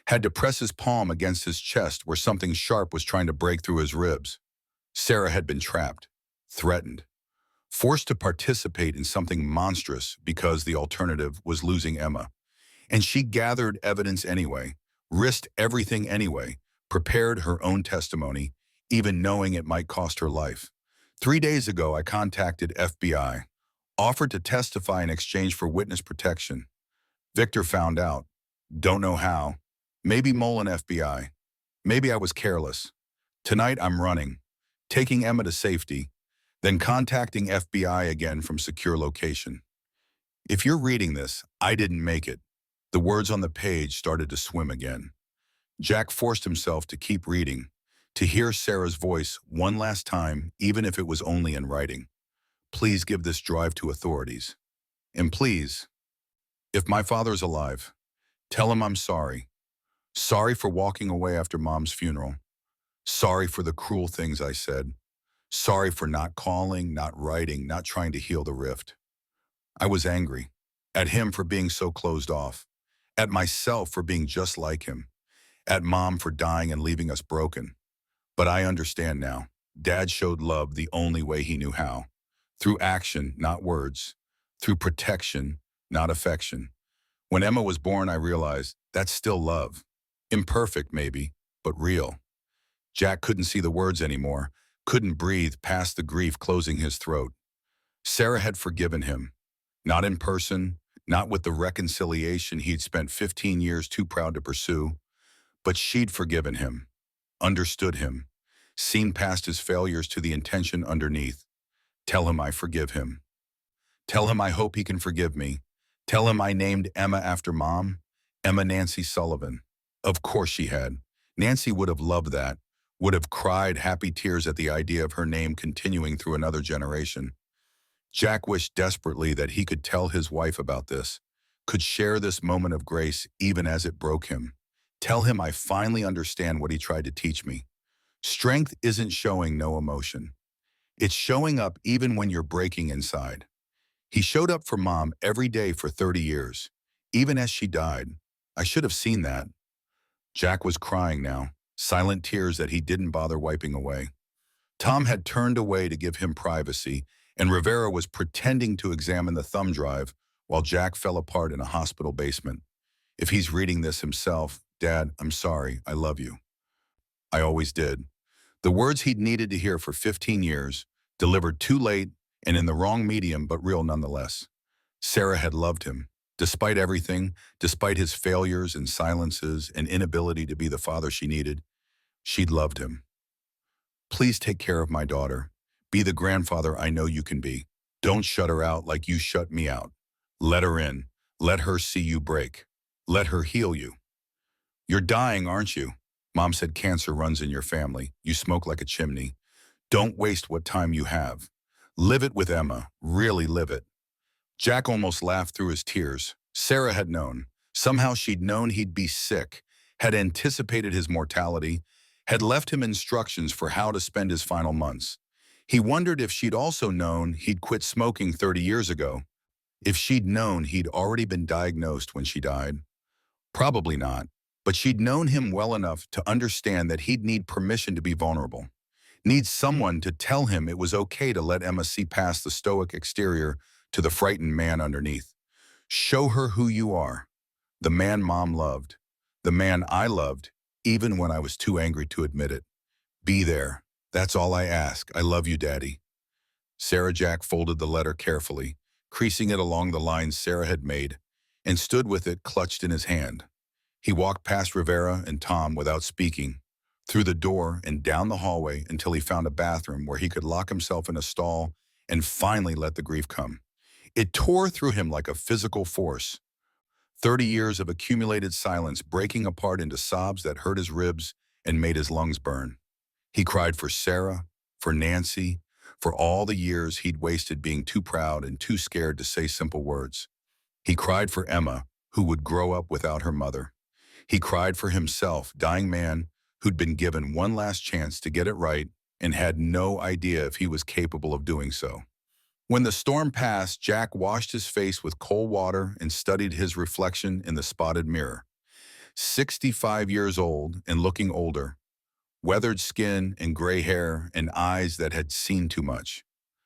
had to press his palm against his chest where something sharp was trying to break through his ribs. Sarah had been trapped, threatened, forced to participate in something monstrous because the alternative was losing Emma. And she gathered evidence anyway, risked everything anyway, prepared her own testimony, even knowing it might cost her life. 3 days ago, I contacted FBI, offered to testify in exchange for witness protection. Victor found out. Don't know how. Maybe Mole and FBI. Maybe I was careless. Tonight I'm running, taking Emma to safety, then contacting FBI again from secure location. If you're reading this, I didn't make it. The words on the page started to swim again. Jack forced himself to keep reading, to hear Sarah's voice one last time, even if it was only in writing. Please give this drive to authorities. And please, if my father's alive, tell him I'm sorry. Sorry for walking away after Mom's funeral. Sorry for the cruel things I said. Sorry for not calling, not writing, not trying to heal the rift. I was angry. At him for being so closed off. At myself for being just like him. At Mom for dying and leaving us broken. But I understand now. Dad showed love the only way he knew how. Through action, not words. Through protection, not affection. When Emma was born, I realized that's still love. Imperfect, maybe, but real. Jack couldn't see the words anymore, couldn't breathe past the grief closing his throat. Sarah had forgiven him. Not in person, not with the reconciliation he'd spent 15 years too proud to pursue, but she'd forgiven him, understood him, seen past his failures to the intention underneath. Tell him I forgive him. Tell him I hope he can forgive me. Tell him I named Emma after Mom, Emma Nancy Sullivan. Of course she had. Nancy would have loved that, would have cried happy tears at the idea of her name continuing through another generation. Jack wished desperately that he could tell his wife about this, could share this moment of grace even as it broke him. Tell him I finally understand what he tried to teach me. Strength isn't showing no emotion. It's showing up even when you're breaking inside. He showed up for Mom every day for 30 years, even as she died. I should have seen that. Jack was crying now, silent tears that he didn't bother wiping away. Tom had turned away to give him privacy, and Rivera was pretending to examine the thumb drive while Jack fell apart in a hospital basement. If he's reading this himself, Dad, I'm sorry, I love you. I always did. The words he'd needed to hear for 15 years, delivered too late and in the wrong medium but real nonetheless. Sarah had loved him. Despite everything, despite his failures and silences and inability to be the father she needed, she'd loved him. Please take care of my daughter. Be the grandfather I know you can be. Don't shut her out like you shut me out. Let her in. Let her see you break. Let her heal you. You're dying, aren't you? Mom said cancer runs in your family. You smoke like a chimney. Don't waste what time you have. Live it with Emma. Really live it. Jack almost laughed through his tears. Sarah had known. Somehow she'd known he'd be sick, had anticipated his mortality, had left him instructions for how to spend his final months. He wondered if she'd also known he'd quit smoking 30 years ago, if she'd known he'd already been diagnosed when she died. Probably not, but she'd known him well enough to understand that he'd need permission to be vulnerable, need someone to tell him it was okay to let Emma see past the stoic exterior to the frightened man underneath. Show her who you are, the man Mom loved, the man I loved, even when I was too angry to admit it. Be there. That's all I ask. I love you, Daddy. Sarah Jack folded the letter carefully, creasing it along the lines Sarah had made, and stood with it clutched in his hand. He walked past Rivera and Tom without speaking, through the door and down the hallway until he found a bathroom where he could lock himself in a stall and finally let the grief come. It tore through him like a physical force. 30 years of accumulated silence breaking apart into sobs that hurt his ribs and made his lungs burn. He cried for Sarah, for Nancy, for all the years he'd wasted being too proud and too scared to say simple words. He cried for Emma, who would grow up without her mother. He cried for himself, dying man, who'd been given one last chance to get it right and had no idea if he was capable of doing so. When the storm passed, Jack washed his face with cold water and studied his reflection in the spotted mirror. 65 years old and looking older, weathered skin and gray hair and eyes that had seen too much.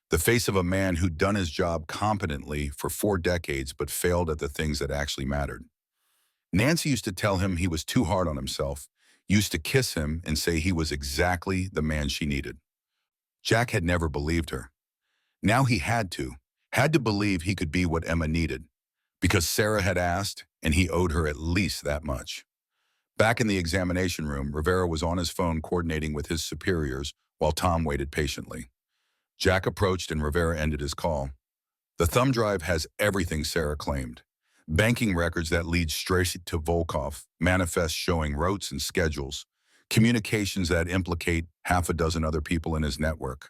The face of a man who'd done his job competently for 4 decades but failed at the things that actually mattered. Nancy used to tell him he was too hard on himself, used to kiss him and say he was exactly the man she needed. Jack had never believed her. Now he had to believe he could be what Emma needed, because Sarah had asked and he owed her at least that much. Back in the examination room, Rivera was on his phone coordinating with his superiors while Tom waited patiently. Jack approached and Rivera ended his call. The thumb drive has everything Sarah claimed. Banking records that lead straight to Volkov, manifests showing routes and schedules, communications that implicate half a dozen other people in his network.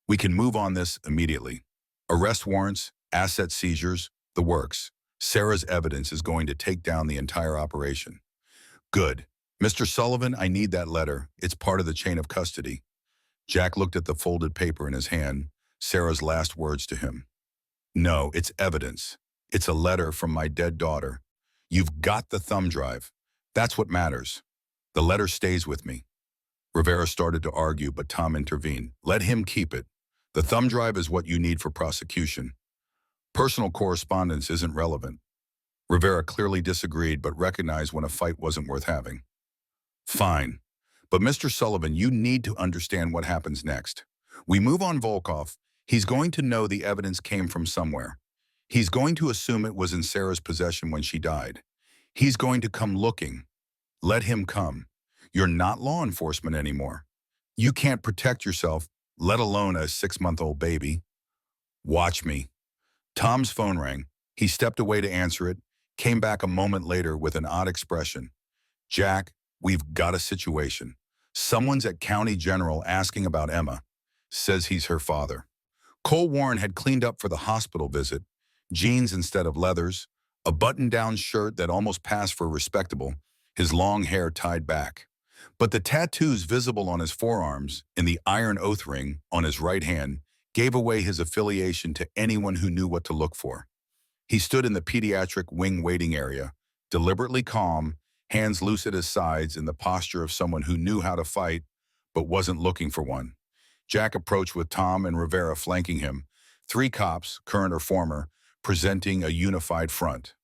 We can move on this immediately. Arrest warrants, asset seizures, the works. Sarah's evidence is going to take down the entire operation. Good. Mr. Sullivan, I need that letter. It's part of the chain of custody. Jack looked at the folded paper in his hand, Sarah's last words to him. No, it's evidence. It's a letter from my dead daughter. You've got the thumb drive. That's what matters. The letter stays with me. Rivera started to argue, but Tom intervened. Let him keep it. The thumb drive is what you need for prosecution. Personal correspondence isn't relevant. Rivera clearly disagreed, but recognized when a fight wasn't worth having. Fine. But Mr. Sullivan, you need to understand what happens next. We move on Volkov. He's going to know the evidence came from somewhere. He's going to assume it was in Sarah's possession when she died. He's going to come looking. Let him come. You're not law enforcement anymore. You can't protect yourself, let alone a 6-month-old baby. Watch me. Tom's phone rang. He stepped away to answer it, came back a moment later with an odd expression. Jack, we've got a situation. Someone's at County General asking about Emma. Says he's her father. Cole Warren had cleaned up for the hospital visit, jeans instead of leathers, a button-down shirt that almost passed for respectable, his long hair tied back. But the tattoos visible on his forearms and the iron oath ring on his right hand gave away his affiliation to anyone who knew what to look for. He stood in the pediatric wing waiting area, deliberately calm, hands loose at his sides in the posture of someone who knew how to fight but wasn't looking for one. Jack approached with Tom and Rivera flanking him, three cops, current or former, presenting a unified front.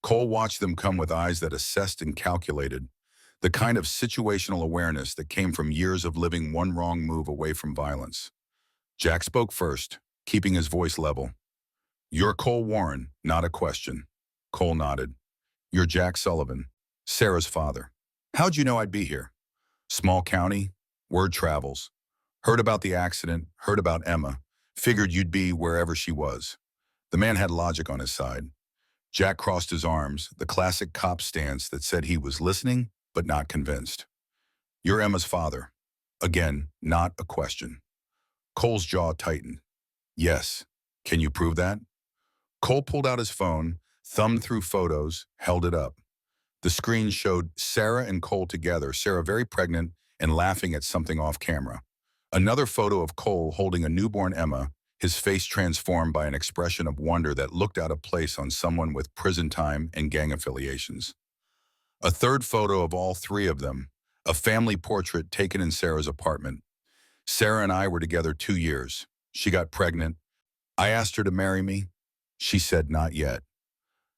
Cole watched them come with eyes that assessed and calculated, the kind of situational awareness that came from years of living one wrong move away from violence. Jack spoke first, keeping his voice level. "You're Cole Warren, not a question." Cole nodded. "You're Jack Sullivan, Sarah's father." "How'd you know I'd be here?" "Small county, word travels. Heard about the accident, heard about Emma, figured you'd be wherever she was." The man had logic on his side. Jack crossed his arms, the classic cop stance that said he was listening but not convinced. "You're Emma's father." Again, not a question. Cole's jaw tightened. "Yes. Can you prove that?" Cole pulled out his phone, thumbed through photos, held it up. The screen showed Sarah and Cole together, Sarah very pregnant and laughing at something off camera. Another photo of Cole holding a newborn Emma, his face transformed by an expression of wonder that looked out of place on someone with prison time and gang affiliations. A third photo of all three of them, a family portrait taken in Sarah's apartment. "Sarah and I were together 2 years. She got pregnant. I asked her to marry me. She said not yet.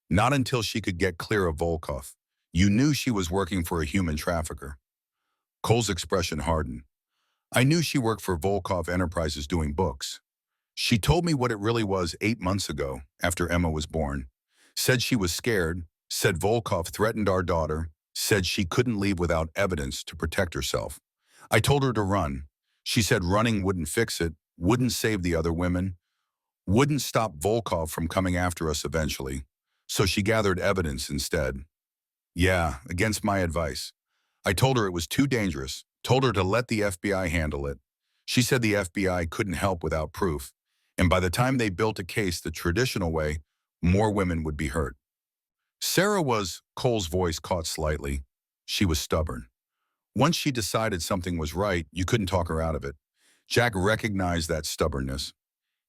Not until she could get clear of Volkov. You knew she was working for a human trafficker." Cole's expression hardened. "I knew she worked for Volkov Enterprises doing books. She told me what it really was 8 months ago, after Emma was born. Said she was scared, said Volkov threatened our daughter, said she couldn't leave without evidence to protect herself. I told her to run. She said running wouldn't fix it, wouldn't save the other women, wouldn't stop Volkov from coming after us eventually. So she gathered evidence instead. Yeah, against my advice. I told her it was too dangerous, told her to let the FBI handle it. She said the FBI couldn't help without proof, and by the time they built a case the traditional way, more women would be hurt." Sarah was, Cole's voice caught slightly. She was stubborn. Once she decided something was right, you couldn't talk her out of it. Jack recognized that stubbornness.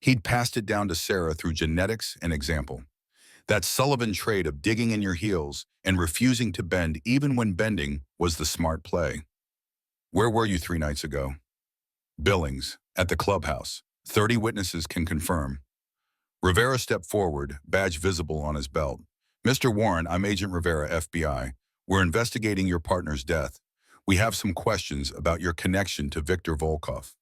He'd passed it down to Sarah through genetics and example. That Sullivan trait of digging in your heels and refusing to bend even when bending was the smart play. "Where were you 3 nights ago?" "Billings, at the clubhouse. 30 witnesses can confirm." Rivera stepped forward, badge visible on his belt. "Mr. Warren, I'm Agent Rivera, FBI. We're investigating your partner's death. We have some questions about your connection to Viktor Volkov."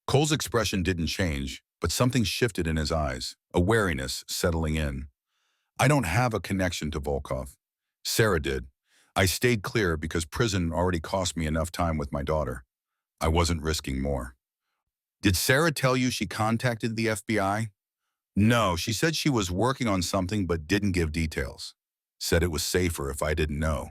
Cole's expression didn't change, but something shifted in his eyes, a wariness settling in. "I don't have a connection to Volkov. Sarah did. I stayed clear because prison already cost me enough time with my daughter. I wasn't risking more." "Did Sarah tell you she contacted the FBI?" "No, she said she was working on something but didn't give details. Said it was safer if I didn't know."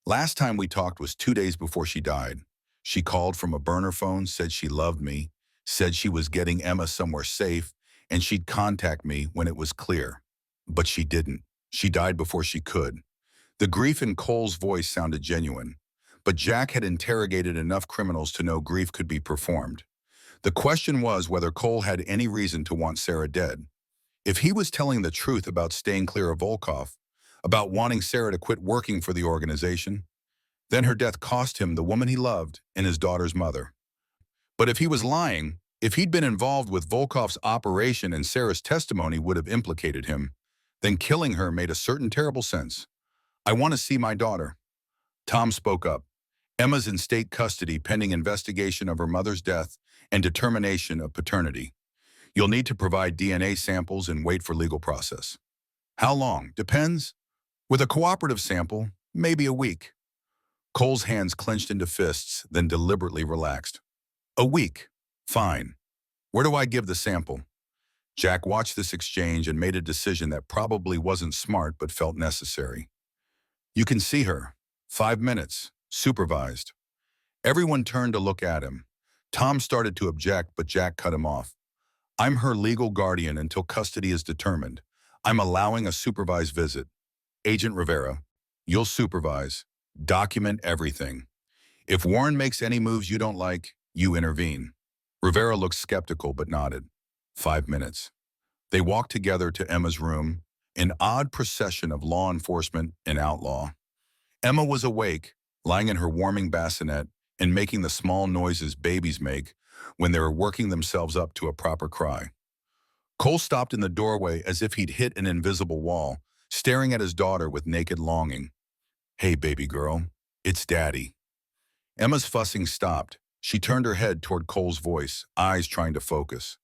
"Last time we talked was 2 days before she died. She called from a burner phone, said she loved me, said she was getting Emma somewhere safe, and she'd contact me when it was clear. But she didn't. She died before she could." The grief in Cole's voice sounded genuine, but Jack had interrogated enough criminals to know grief could be performed. The question was whether Cole had any reason to want Sarah dead. If he was telling the truth about staying clear of Volkov, about wanting Sarah to quit working for the organization, then her death cost him the woman he loved and his daughter's mother. But if he was lying, if he'd been involved with Volkov's operation and Sarah's testimony would have implicated him, then killing her made a certain terrible sense. "I want to see my daughter." Tom spoke up. "Emma's in state custody pending investigation of her mother's death and determination of paternity. You'll need to provide DNA samples and wait for legal process." "How long? Depends. With a cooperative sample, maybe a week." Cole's hands clenched into fists, then deliberately relaxed. "A week. Fine. Where do I give the sample?" Jack watched this exchange and made a decision that probably wasn't smart but felt necessary. "You can see her. 5 minutes. Supervised." Everyone turned to look at him. Tom started to object, but Jack cut him off. "I'm her legal guardian until custody is determined. I'm allowing a supervised visit. Agent Rivera, you'll supervise. Document everything. If Warren makes any moves you don't like, you intervene." Rivera looked skeptical but nodded. 5 minutes. They walked together to Emma's room, an odd procession of law enforcement and outlaw. Emma was awake, lying in her warming bassinet and making the small noises babies make when they were working themselves up to a proper cry. Cole stopped in the doorway as if he'd hit an invisible wall, staring at his daughter with naked longing. "Hey, baby girl, it's Daddy." Emma's fussing stopped. She turned her head toward Cole's voice, eyes trying to focus.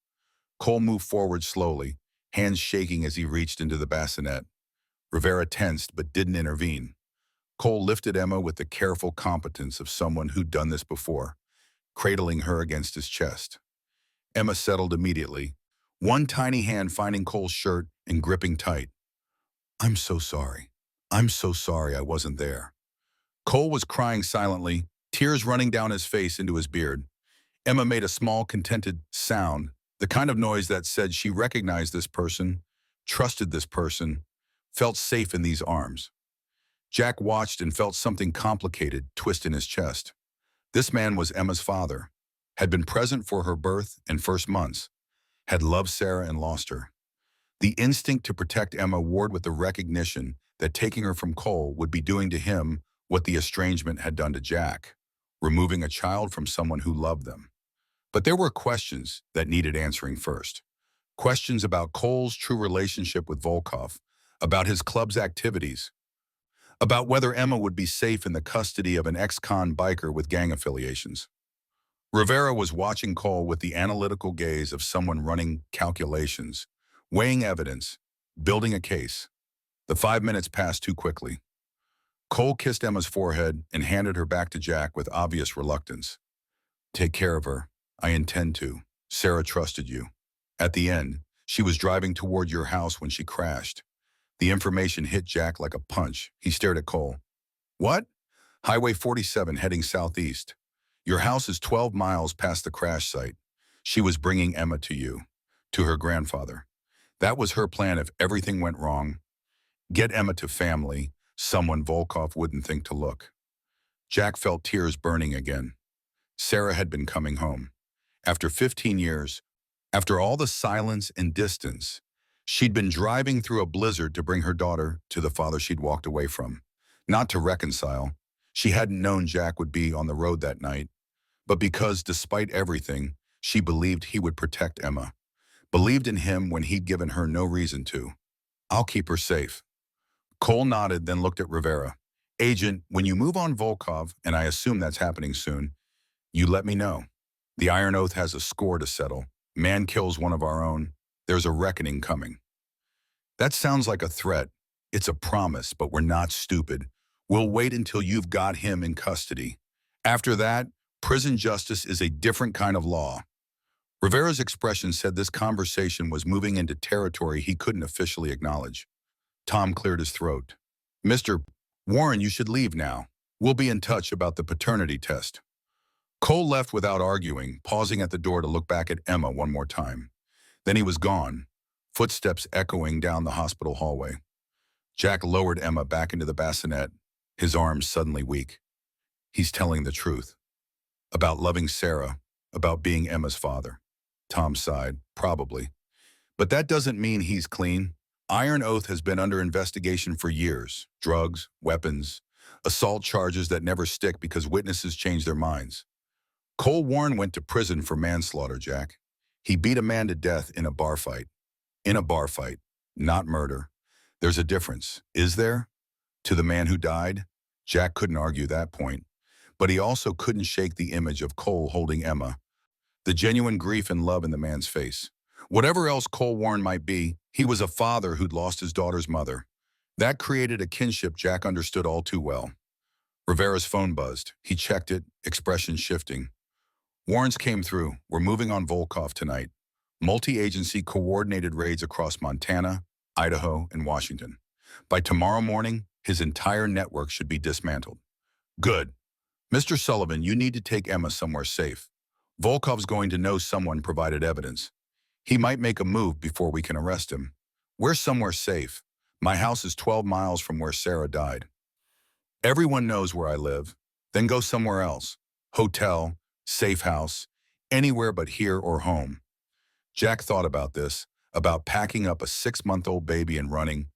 Cole moved forward slowly, hands shaking as he reached into the bassinet. Rivera tensed but didn't intervene. Cole lifted Emma with the careful competence of someone who'd done this before, cradling her against his chest. Emma settled immediately, one tiny hand finding Cole's shirt and gripping tight. "I'm so sorry. I'm so sorry I wasn't there." Cole was crying silently, tears running down his face into his beard. Emma made a small, contented sound, the kind of noise that said she recognized this person, trusted this person, felt safe in these arms. Jack watched and felt something complicated twist in his chest. This man was Emma's father, had been present for her birth and first months, had loved Sarah and lost her. The instinct to protect Emma warred with the recognition that taking her from Cole would be doing to him what the estrangement had done to Jack, removing a child from someone who loved them. But there were questions that needed answering first. Questions about Cole's true relationship with Volkov, about his club's activities, about whether Emma would be safe in the custody of an ex-con biker with gang affiliations. Rivera was watching Cole with the analytical gaze of someone running calculations, weighing evidence, building a case. The 5 minutes passed too quickly. Cole kissed Emma's forehead and handed her back to Jack with obvious reluctance. "Take care of her. I intend to. Sarah trusted you." At the end, she was driving toward your house when she crashed. The information hit Jack like a punch. He stared at Cole. "What?" "Highway 47 heading southeast. Your house is 12 miles past the crash site. She was bringing Emma to you, to her grandfather. That was her plan if everything went wrong. Get Emma to family, someone Volkov wouldn't think to look." Jack felt tears burning again. Sarah had been coming home. After 15 years, after all the silence and distance, she'd been driving through a blizzard to bring her daughter to the father she'd walked away from. Not to reconcile. She hadn't known Jack would be on the road that night, but because, despite everything, she believed he would protect Emma. Believed in him when he'd given her no reason to. "I'll keep her safe." Cole nodded, then looked at Rivera. "Agent, when you move on Volkov, and I assume that's happening soon, you let me know. The Iron Oath has a score to settle. Man kills one of our own. There's a reckoning coming." "That sounds like a threat. It's a promise, but we're not stupid. We'll wait until you've got him in custody. After that, prison justice is a different kind of law." Rivera's expression said this conversation was moving into territory he couldn't officially acknowledge. Tom cleared his throat. "Mr. Warren, you should leave now. We'll be in touch about the paternity test." Cole left without arguing, pausing at the door to look back at Emma one more time. Then he was gone, footsteps echoing down the hospital hallway. Jack lowered Emma back into the bassinet, his arms suddenly weak. He's telling the truth. About loving Sarah, about being Emma's father. Tom sighed, probably. But that doesn't mean he's clean. Iron Oath has been under investigation for years. Drugs, weapons, assault charges that never stick because witnesses change their minds. Cole Warren went to prison for manslaughter, Jack. He beat a man to death in a bar fight. In a bar fight, not murder. There's a difference, is there? To the man who died? Jack couldn't argue that point. But he also couldn't shake the image of Cole holding Emma. The genuine grief and love in the man's face. Whatever else Cole Warren might be, he was a father who'd lost his daughter's mother. That created a kinship Jack understood all too well. Rivera's phone buzzed. He checked it, expression shifting. "Warrants came through. We're moving on Volkov tonight. Multi-agency coordinated raids across Montana, Idaho, and Washington. By tomorrow morning, his entire network should be dismantled." "Good. Mr. Sullivan, you need to take Emma somewhere safe. Volkov's going to know someone provided evidence. He might make a move before we can arrest him. Where's somewhere safe? My house is 12 miles from where Sarah died." "Everyone knows where I live. Then go somewhere else. Hotel, safe house. Anywhere but here or home. Jack thought about this, about packing up a 6-month-old baby and running,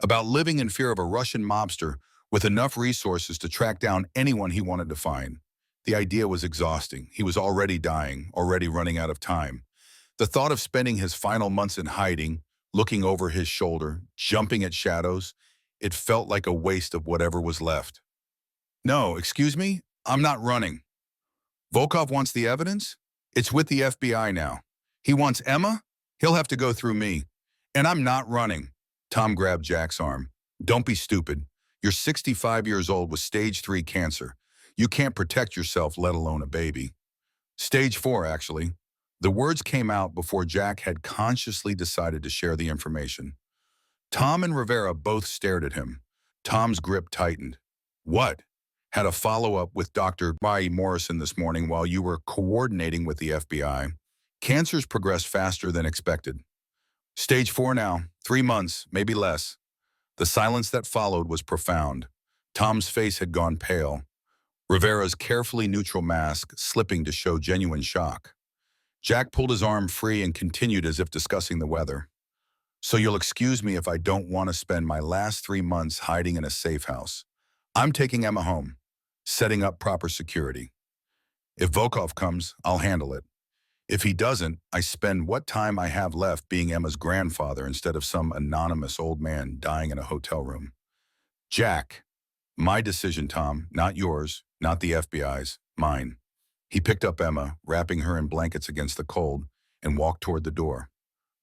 about living in fear of a Russian mobster with enough resources to track down anyone he wanted to find. The idea was exhausting. He was already dying, already running out of time. The thought of spending his final months in hiding, looking over his shoulder, jumping at shadows, it felt like a waste of whatever was left. No, excuse me? I'm not running. Volkov wants the evidence? It's with the FBI now. He wants Emma? He'll have to go through me. And I'm not running. Tom grabbed Jack's arm. Don't be stupid. You're 65 years old with stage 3 cancer. You can't protect yourself, let alone a baby. Stage 4, actually. The words came out before Jack had consciously decided to share the information. Tom and Rivera both stared at him. Tom's grip tightened. What? Had a follow-up with Dr. Morrison this morning while you were coordinating with the FBI. Cancers progress faster than expected. Stage 4 now, 3 months, maybe less. The silence that followed was profound. Tom's face had gone pale. Rivera's carefully neutral mask slipping to show genuine shock. Jack pulled his arm free and continued as if discussing the weather. So you'll excuse me if I don't want to spend my last 3 months hiding in a safe house. I'm taking Emma home, setting up proper security. If Volkov comes, I'll handle it. If he doesn't, I spend what time I have left being Emma's grandfather instead of some anonymous old man dying in a hotel room. Jack, my decision, Tom, not yours, not the FBI's, mine. He picked up Emma, wrapping her in blankets against the cold, and walked toward the door.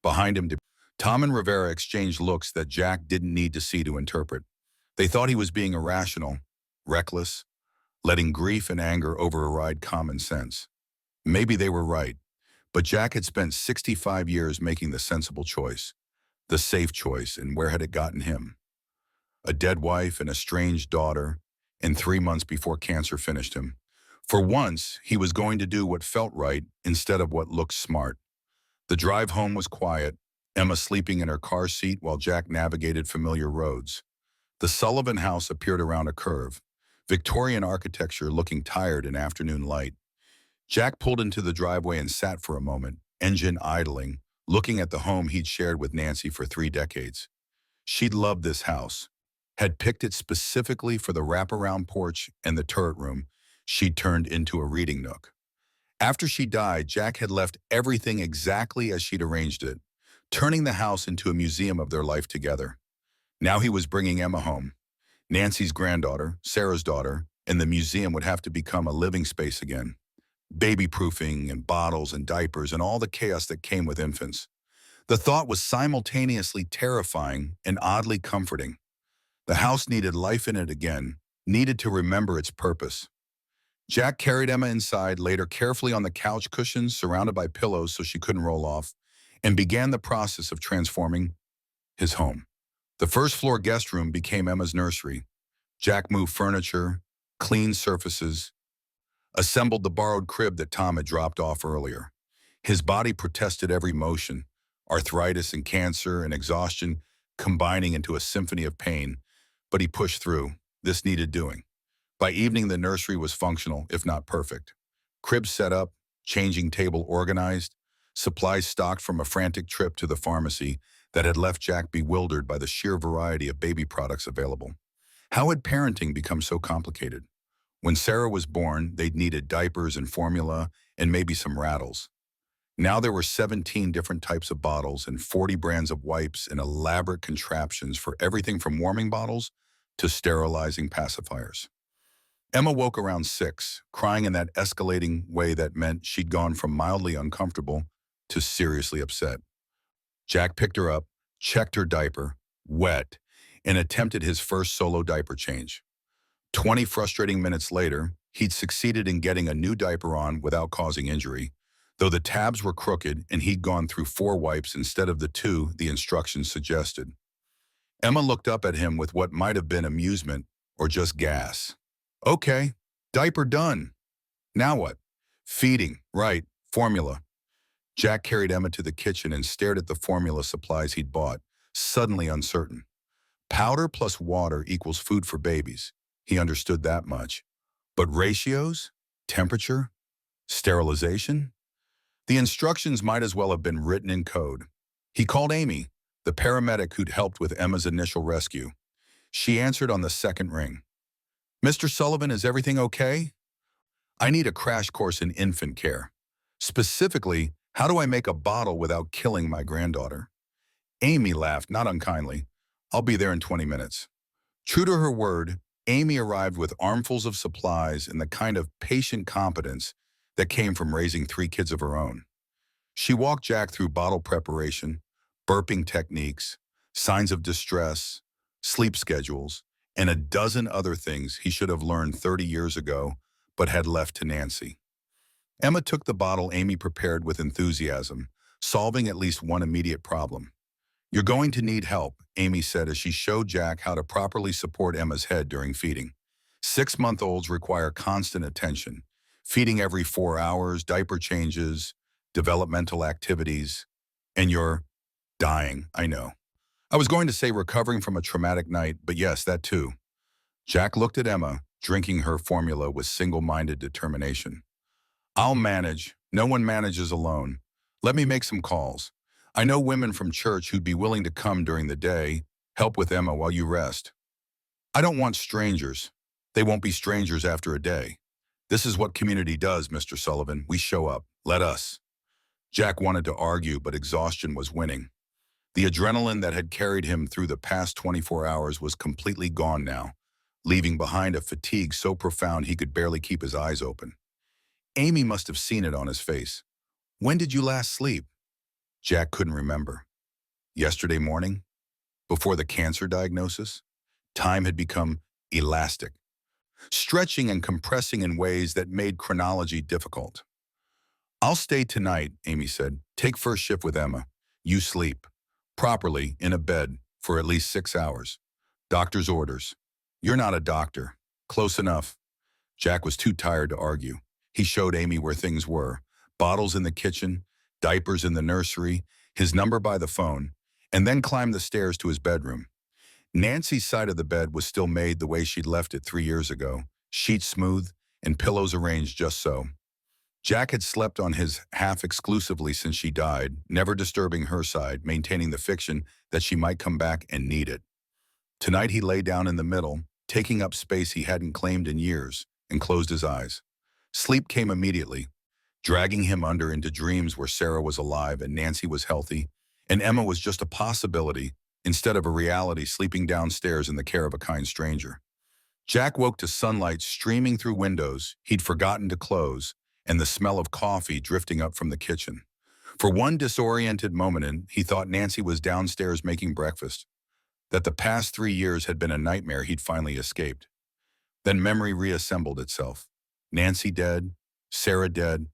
Behind him, Tom and Rivera exchanged looks that Jack didn't need to see to interpret. They thought he was being irrational, reckless, letting grief and anger override common sense. Maybe they were right, but Jack had spent 65 years making the sensible choice, the safe choice, and where had it gotten him? A dead wife and a strange daughter, and 3 months before cancer finished him. For once, he was going to do what felt right instead of what looked smart. The drive home was quiet, Emma sleeping in her car seat while Jack navigated familiar roads. The Sullivan house appeared around a curve, Victorian architecture looking tired in afternoon light. Jack pulled into the driveway and sat for a moment, engine idling, looking at the home he'd shared with Nancy for 3 decades. She'd loved this house, had picked it specifically for the wraparound porch and the turret room she'd turned into a reading nook. After she died, Jack had left everything exactly as she'd arranged it, turning the house into a museum of their life together. Now he was bringing Emma home. Nancy's granddaughter, Sarah's daughter, and the museum would have to become a living space again. Baby-proofing and bottles and diapers and all the chaos that came with infants. The thought was simultaneously terrifying and oddly comforting. The house needed life in it again, needed to remember its purpose. Jack carried Emma inside, laid her carefully on the couch cushions surrounded by pillows so she couldn't roll off, and began the process of transforming his home. The first-floor guest room became Emma's nursery. Jack moved furniture, cleaned surfaces, assembled the borrowed crib that Tom had dropped off earlier. His body protested every motion, arthritis and cancer and exhaustion combining into a symphony of pain, but he pushed through. This needed doing. By evening, the nursery was functional, if not perfect. Crib set up, changing table organized, supplies stocked from a frantic trip to the pharmacy that had left Jack bewildered by the sheer variety of baby products available. How had parenting become so complicated? When Sarah was born, they'd needed diapers and formula and maybe some rattles. Now there were 17 different types of bottles and 40 brands of wipes and elaborate contraptions for everything from warming bottles to sterilizing pacifiers. Emma woke around 6, crying in that escalating way that meant she'd gone from mildly uncomfortable to seriously upset. Jack picked her up, checked her diaper, wet, and attempted his first solo diaper change. 20 frustrating minutes later, he'd succeeded in getting a new diaper on without causing injury, though the tabs were crooked and he'd gone through 4 wipes instead of the 2 the instructions suggested. Emma looked up at him with what might have been amusement or just gas. Okay, diaper done. Now what? Feeding, right, formula. Jack carried Emma to the kitchen and stared at the formula supplies he'd bought, suddenly uncertain. Powder plus water equals food for babies. He understood that much. But ratios? Temperature? Sterilization? The instructions might as well have been written in code. He called Amy, the paramedic who'd helped with Emma's initial rescue. She answered on the second ring. "Mr. Sullivan, is everything okay? I need a crash course in infant care. Specifically, how do I make a bottle without killing my granddaughter?" Amy laughed, not unkindly. "I'll be there in 20 minutes." True to her word, Amy arrived with armfuls of supplies and the kind of patient competence that came from raising 3 kids of her own. She walked Jack through bottle preparation, burping techniques, signs of distress, sleep schedules, and a dozen other things he should have learned 30 years ago but had left to Nancy. Emma took the bottle Amy prepared with enthusiasm, solving at least one immediate problem. "You're going to need help," Amy said as she showed Jack how to properly support Emma's head during feeding. 6-month-olds require constant attention, feeding every 4 hours, diaper changes, developmental activities, and you're dying, I know. I was going to say recovering from a traumatic night, but yes, that too. Jack looked at Emma, drinking her formula with single-minded determination. "I'll manage. No one manages alone. Let me make some calls. I know women from church who'd be willing to come during the day, help with Emma while you rest. I don't want strangers. They won't be strangers after a day. This is what community does, Mr. Sullivan. We show up. Let us." Jack wanted to argue, but exhaustion was winning. The adrenaline that had carried him through the past 24 hours was completely gone now, leaving behind a fatigue so profound he could barely keep his eyes open. Amy must have seen it on his face. "When did you last sleep?" Jack couldn't remember. Yesterday morning? Before the cancer diagnosis? Time had become elastic, stretching and compressing in ways that made chronology difficult. "I'll stay tonight," Amy said. "Take first shift with Emma. You sleep. Properly, in a bed, for at least 6 hours. Doctor's orders. You're not a doctor." "Close enough." Jack was too tired to argue. He showed Amy where things were. Bottles in the kitchen, diapers in the nursery, his number by the phone, and then climbed the stairs to his bedroom. Nancy's side of the bed was still made the way she'd left it 3 years ago, sheets smooth and pillows arranged just so. Jack had slept on his half exclusively since she died, never disturbing her side, maintaining the fiction that she might come back and need it. Tonight he lay down in the middle, taking up space he hadn't claimed in years, and closed his eyes. Sleep came immediately, dragging him under into dreams where Sarah was alive and Nancy was healthy, and Emma was just a possibility instead of a reality sleeping downstairs in the care of a kind stranger. Jack woke to sunlight streaming through windows he'd forgotten to close and the smell of coffee drifting up from the kitchen. For one disoriented moment he thought Nancy was downstairs making breakfast, that the past 3 years had been a nightmare he'd finally escaped. Then memory reassembled itself. Nancy dead, Sarah dead,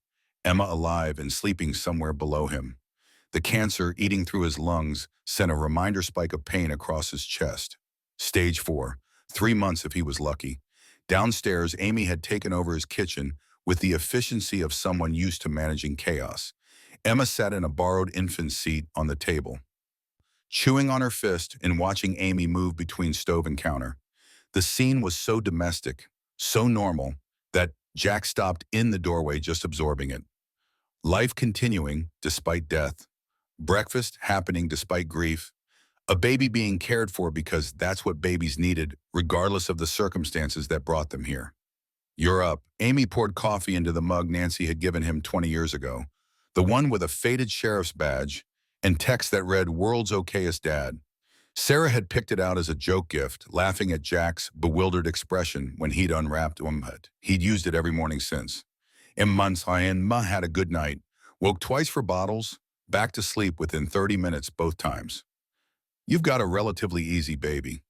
Emma alive and sleeping somewhere below him. The cancer eating through his lungs sent a reminder spike of pain across his chest. Stage 4, 3 months if he was lucky. Downstairs, Amy had taken over his kitchen with the efficiency of someone used to managing chaos. Emma sat in a borrowed infant seat on the table, chewing on her fist and watching Amy move between stove and counter. The scene was so domestic, so normal, that Jack stopped in the doorway just absorbing it. Life continuing despite death. Breakfast happening despite grief. A baby being cared for because that's what babies needed, regardless of the circumstances that brought them here. "You're up." Amy poured coffee into the mug Nancy had given him 20 years ago, the one with a faded sheriff's badge and text that read, "World's okayest dad." Sarah had picked it out as a joke gift, laughing at Jack's bewildered expression when he'd unwrapped it. He'd used it every morning since. Emma had a good night, woke twice for bottles, back to sleep within 30 minutes both times. "You've got a relatively easy baby."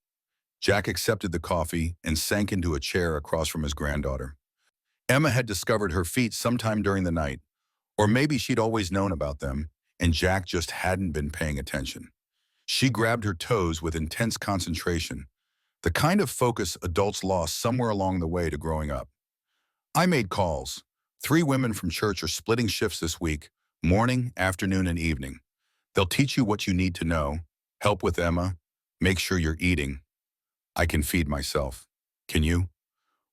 Jack accepted the coffee and sank into a chair across from his granddaughter. Emma had discovered her feet sometime during the night, or maybe she'd always known about them, and Jack just hadn't been paying attention. She grabbed her toes with intense concentration, the kind of focus adults lost somewhere along the way to growing up. "I made calls. 3 women from church are splitting shifts this week, morning, afternoon, and evening. They'll teach you what you need to know, help with Emma, make sure you're eating. I can feed myself. Can you?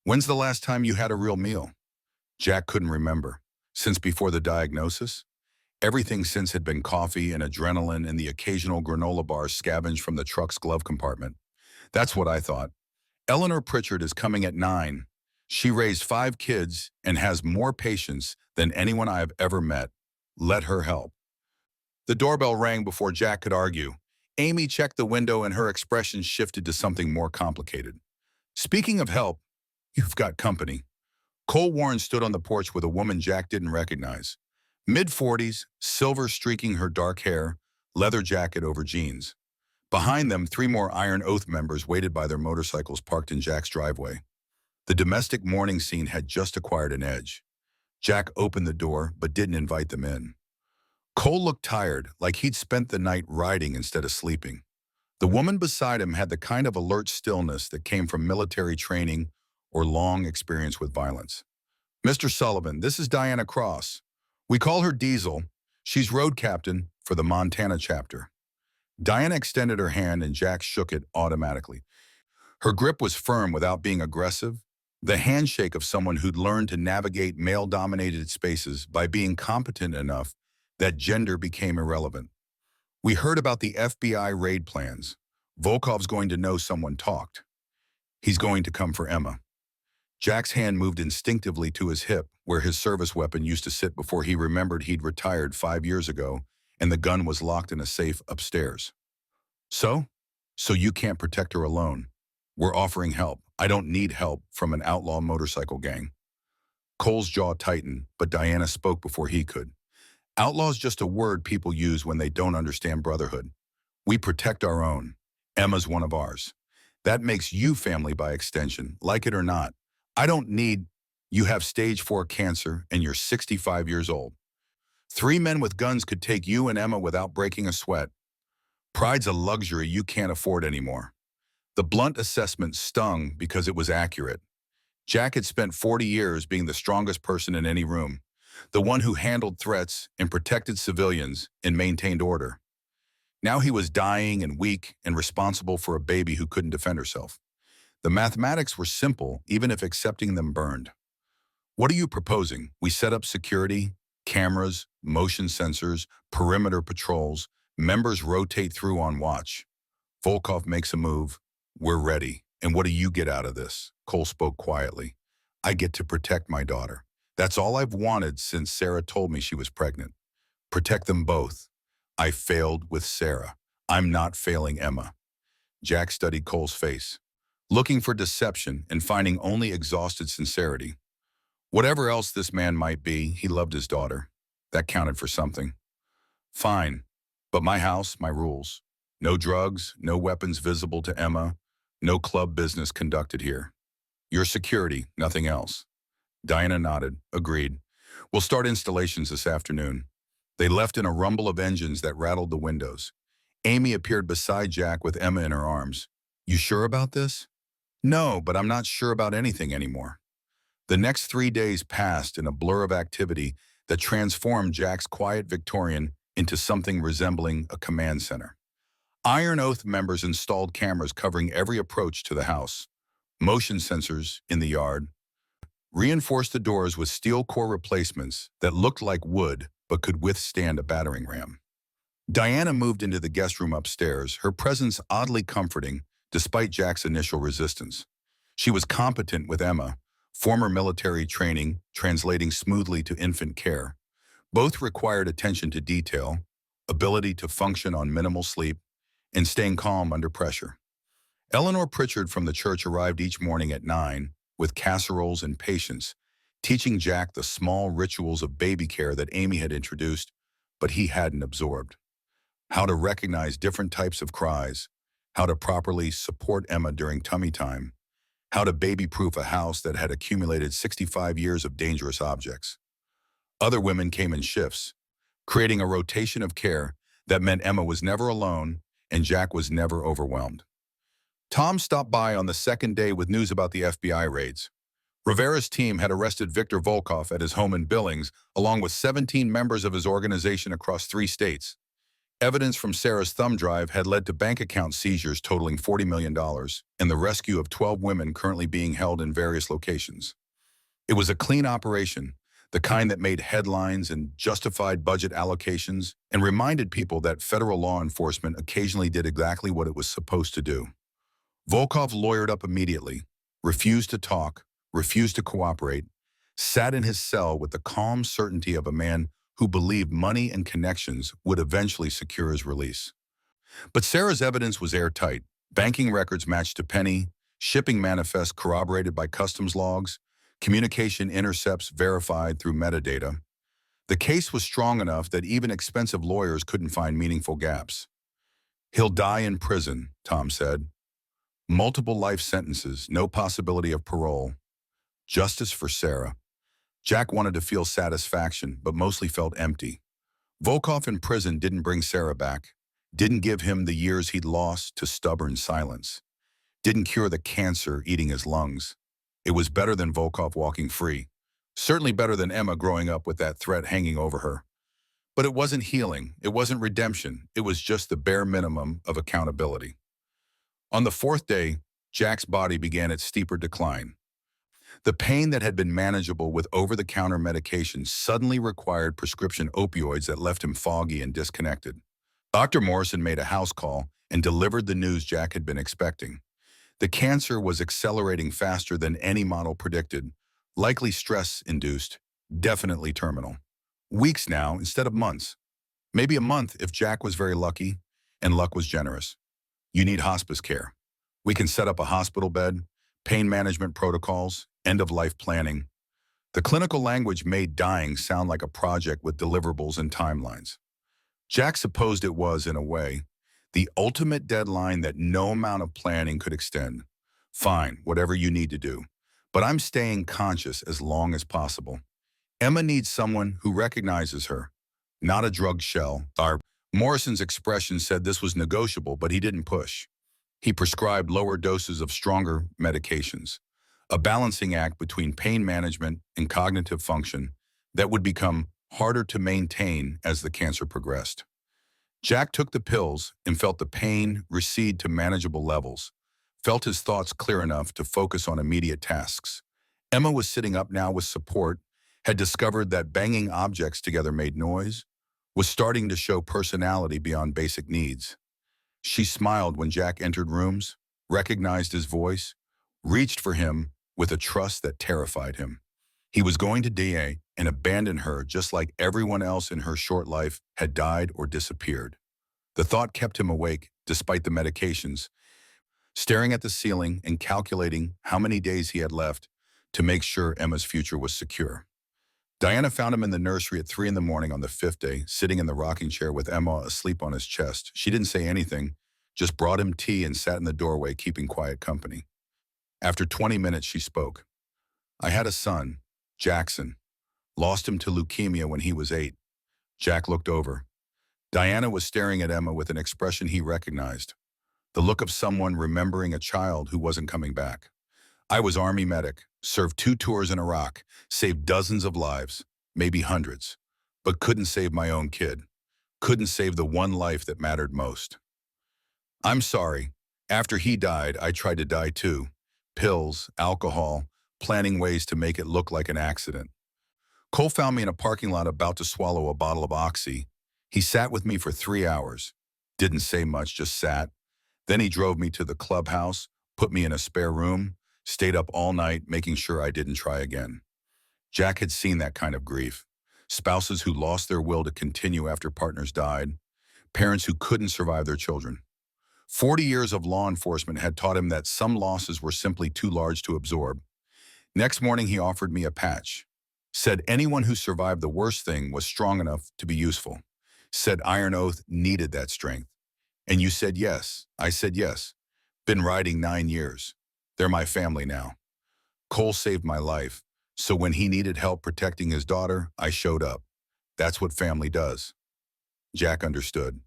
When's the last time you had a real meal?" Jack couldn't remember. Since before the diagnosis? Everything since had been coffee and adrenaline and the occasional granola bar scavenged from the truck's glove compartment. That's what I thought. Eleanor Pritchard is coming at 9. She raised 5 kids and has more patience than anyone I have ever met. Let her help. The doorbell rang before Jack could argue. Amy checked the window and her expression shifted to something more complicated. Speaking of help, you've got company. Cole Warren stood on the porch with a woman Jack didn't recognize. Mid-40s, silver streaking her dark hair, leather jacket over jeans. Behind them, 3 more Iron Oath members waited by their motorcycles parked in Jack's driveway. The domestic mourning scene had just acquired an edge. Jack opened the door, but didn't invite them in. Cole looked tired, like he'd spent the night riding instead of sleeping. The woman beside him had the kind of alert stillness that came from military training or long experience with violence. Mr. Sullivan, this is Diana Cross. We call her Diesel. She's road captain for the Montana chapter. Diana extended her hand and Jack shook it automatically. Her grip was firm without being aggressive, the handshake of someone who'd learned to navigate male-dominated spaces by being competent enough that gender became irrelevant. We heard about the FBI raid plans. Volkov's going to know someone talked. He's going to come for Emma. Jack's hand moved instinctively to his hip, where his service weapon used to sit before he remembered he'd retired 5 years ago, and the gun was locked in a safe upstairs. So? So you can't protect her alone. We're offering help. I don't need help from an outlaw motorcycle gang. Cole's jaw tightened, but Diana spoke before he could. Outlaw's just a word people use when they don't understand brotherhood. We protect our own. Emma's one of ours. That makes you family by extension, like it or not. I don't need, you have stage 4 cancer and you're 65 years old. 3 men with guns could take you and Emma without breaking a sweat. Pride's a luxury you can't afford anymore. The blunt assessment stung because it was accurate. Jack had spent 40 years being the strongest person in any room, the one who handled threats and protected civilians and maintained order. Now he was dying and weak and responsible for a baby who couldn't defend herself. The mathematics were simple, even if accepting them burned. What are you proposing? We set up security, cameras, motion sensors, perimeter patrols, members rotate through on watch. Volkov makes a move. We're ready. And what do you get out of this? Cole spoke quietly. I get to protect my daughter. That's all I've wanted since Sarah told me she was pregnant. Protect them both. I failed with Sarah. I'm not failing Emma. Jack studied Cole's face, looking for deception and finding only exhausted sincerity. Whatever else this man might be, he loved his daughter. That counted for something. Fine, but my house, my rules. No drugs, no weapons visible to Emma, no club business conducted here. Your security, nothing else. Diana nodded, agreed. We'll start installations this afternoon. They left in a rumble of engines that rattled the windows. Amy appeared beside Jack with Emma in her arms. You sure about this? No, but I'm not sure about anything anymore. The next 3 days passed in a blur of activity that transformed Jack's quiet Victorian into something resembling a command center. Iron Oath members installed cameras covering every approach to the house, motion sensors in the yard, reinforced the doors with steel core replacements that looked like wood but could withstand a battering ram. Diana moved into the guest room upstairs, her presence oddly comforting despite Jack's initial resistance. She was competent with Emma, former military training translating smoothly to infant care. Both required attention to detail, ability to function on minimal sleep, and staying calm under pressure. Eleanor Pritchard from the church arrived each morning at 9 with casseroles and patience, teaching Jack the small rituals of baby care that Amy had introduced, but he hadn't absorbed. How to recognize different types of cries, how to properly support Emma during tummy time, how to baby-proof a house that had accumulated 65 years of dangerous objects. Other women came in shifts, creating a rotation of care that meant Emma was never alone and Jack was never overwhelmed. Tom stopped by on the second day with news about the FBI raids. Rivera's team had arrested Victor Volkov at his home in Billings, along with 17 members of his organization across 3 states. Evidence from Sarah's thumb drive had led to bank account seizures totaling $40 million and the rescue of 12 women currently being held in various locations. It was a clean operation, the kind that made headlines and justified budget allocations and reminded people that federal law enforcement occasionally did exactly what it was supposed to do. Volkov lawyered up immediately, refused to talk, refused to cooperate, sat in his cell with the calm certainty of a man who believed money and connections would eventually secure his release. But Sarah's evidence was airtight. Banking records matched to penny, shipping manifests corroborated by customs logs, communication intercepts verified through metadata. The case was strong enough that even expensive lawyers couldn't find meaningful gaps. "He'll die in prison," Tom said. "Multiple life sentences, no possibility of parole. Justice for Sarah." Jack wanted to feel satisfaction, but mostly felt empty. Volkov in prison didn't bring Sarah back, didn't give him the years he'd lost to stubborn silence, didn't cure the cancer eating his lungs. It was better than Volkov walking free, certainly better than Emma growing up with that threat hanging over her. But it wasn't healing, it wasn't redemption, it was just the bare minimum of accountability. On the fourth day, Jack's body began its steeper decline. The pain that had been manageable with over-the-counter medication suddenly required prescription opioids that left him foggy and disconnected. Dr. Morrison made a house call and delivered the news Jack had been expecting. The cancer was accelerating faster than any model predicted, likely stress-induced, definitely terminal. Weeks now instead of months. Maybe a month if Jack was very lucky, and luck was generous. "You need hospice care. We can set up a hospital bed, pain management protocols, end-of-life planning." The clinical language made dying sound like a project with deliverables and timelines. Jack supposed it was, in a way, the ultimate deadline that no amount of planning could extend. "Fine, whatever you need to do. But I'm staying conscious as long as possible. Emma needs someone who recognizes her, not a drug shell." Morrison's expression said this was negotiable, but he didn't push. He prescribed lower doses of stronger medications, a balancing act between pain management and cognitive function that would become harder to maintain as the cancer progressed. Jack took the pills and felt the pain recede to manageable levels, felt his thoughts clear enough to focus on immediate tasks. Emma was sitting up now with support, had discovered that banging objects together made noise, was starting to show personality beyond basic needs. She smiled when Jack entered rooms, recognized his voice, reached for him with a trust that terrified him. He was going to die and abandon her just like everyone else in her short life had died or disappeared. The thought kept him awake despite the medications, staring at the ceiling and calculating how many days he had left to make sure Emma's future was secure. Diana found him in the nursery at 3 in the morning on the fifth day, sitting in the rocking chair with Emma asleep on his chest. She didn't say anything, just brought him tea and sat in the doorway keeping quiet company. After 20 minutes, she spoke. "I had a son, Jackson. Lost him to leukemia when he was 8. Jack looked over. Diana was staring at Emma with an expression he recognized, the look of someone remembering a child who wasn't coming back. "I was Army medic, served 2 tours in Iraq, saved dozens of lives, maybe hundreds, but couldn't save my own kid. Couldn't save the one life that mattered most. I'm sorry. After he died, I tried to die too. Pills, alcohol, planning ways to make it look like an accident. Cole found me in a parking lot about to swallow a bottle of Oxy. He sat with me for 3 hours. Didn't say much, just sat. Then he drove me to the clubhouse, put me in a spare room, stayed up all night making sure I didn't try again." Jack had seen that kind of grief. Spouses who lost their will to continue after partners died. Parents who couldn't survive their children. 40 years of law enforcement had taught him that some losses were simply too large to absorb. Next morning, he offered me a patch. Said anyone who survived the worst thing was strong enough to be useful. Said Iron Oath needed that strength. "And you said yes." I said yes. "Been riding 9 years. They're my family now." Cole saved my life, so when he needed help protecting his daughter, I showed up. That's what family does. Jack understood.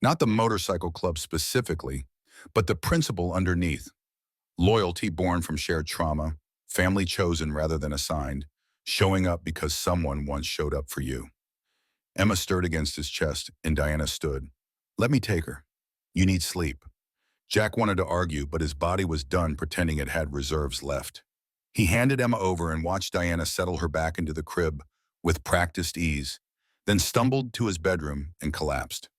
Not the motorcycle club specifically, but the principle underneath. Loyalty born from shared trauma, family chosen rather than assigned, showing up because someone once showed up for you. Emma stirred against his chest, and Diana stood. "Let me take her. You need sleep." Jack wanted to argue, but his body was done pretending it had reserves left. He handed Emma over and watched Diana settle her back into the crib with practiced ease, then stumbled to his bedroom and collapsed.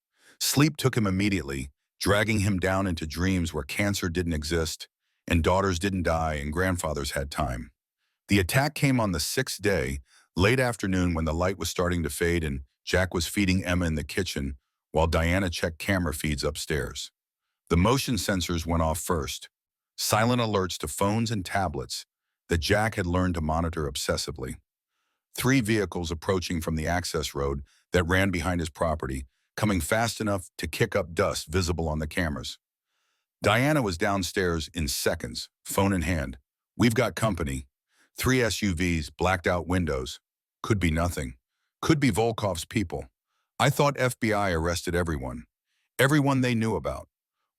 Sleep took him immediately, dragging him down into dreams where cancer didn't exist, and daughters didn't die, and grandfathers had time. The attack came on the sixth day, late afternoon when the light was starting to fade and Jack was feeding Emma in the kitchen while Diana checked camera feeds upstairs. The motion sensors went off first, silent alerts to phones and tablets that Jack had learned to monitor obsessively. Three vehicles approaching from the access road that ran behind his property, coming fast enough to kick up dust visible on the cameras. Diana was downstairs in seconds, phone in hand. "We've got company." Three SUVs, blacked out windows. Could be nothing. Could be Volkov's people. "I thought FBI arrested everyone. Everyone they knew about.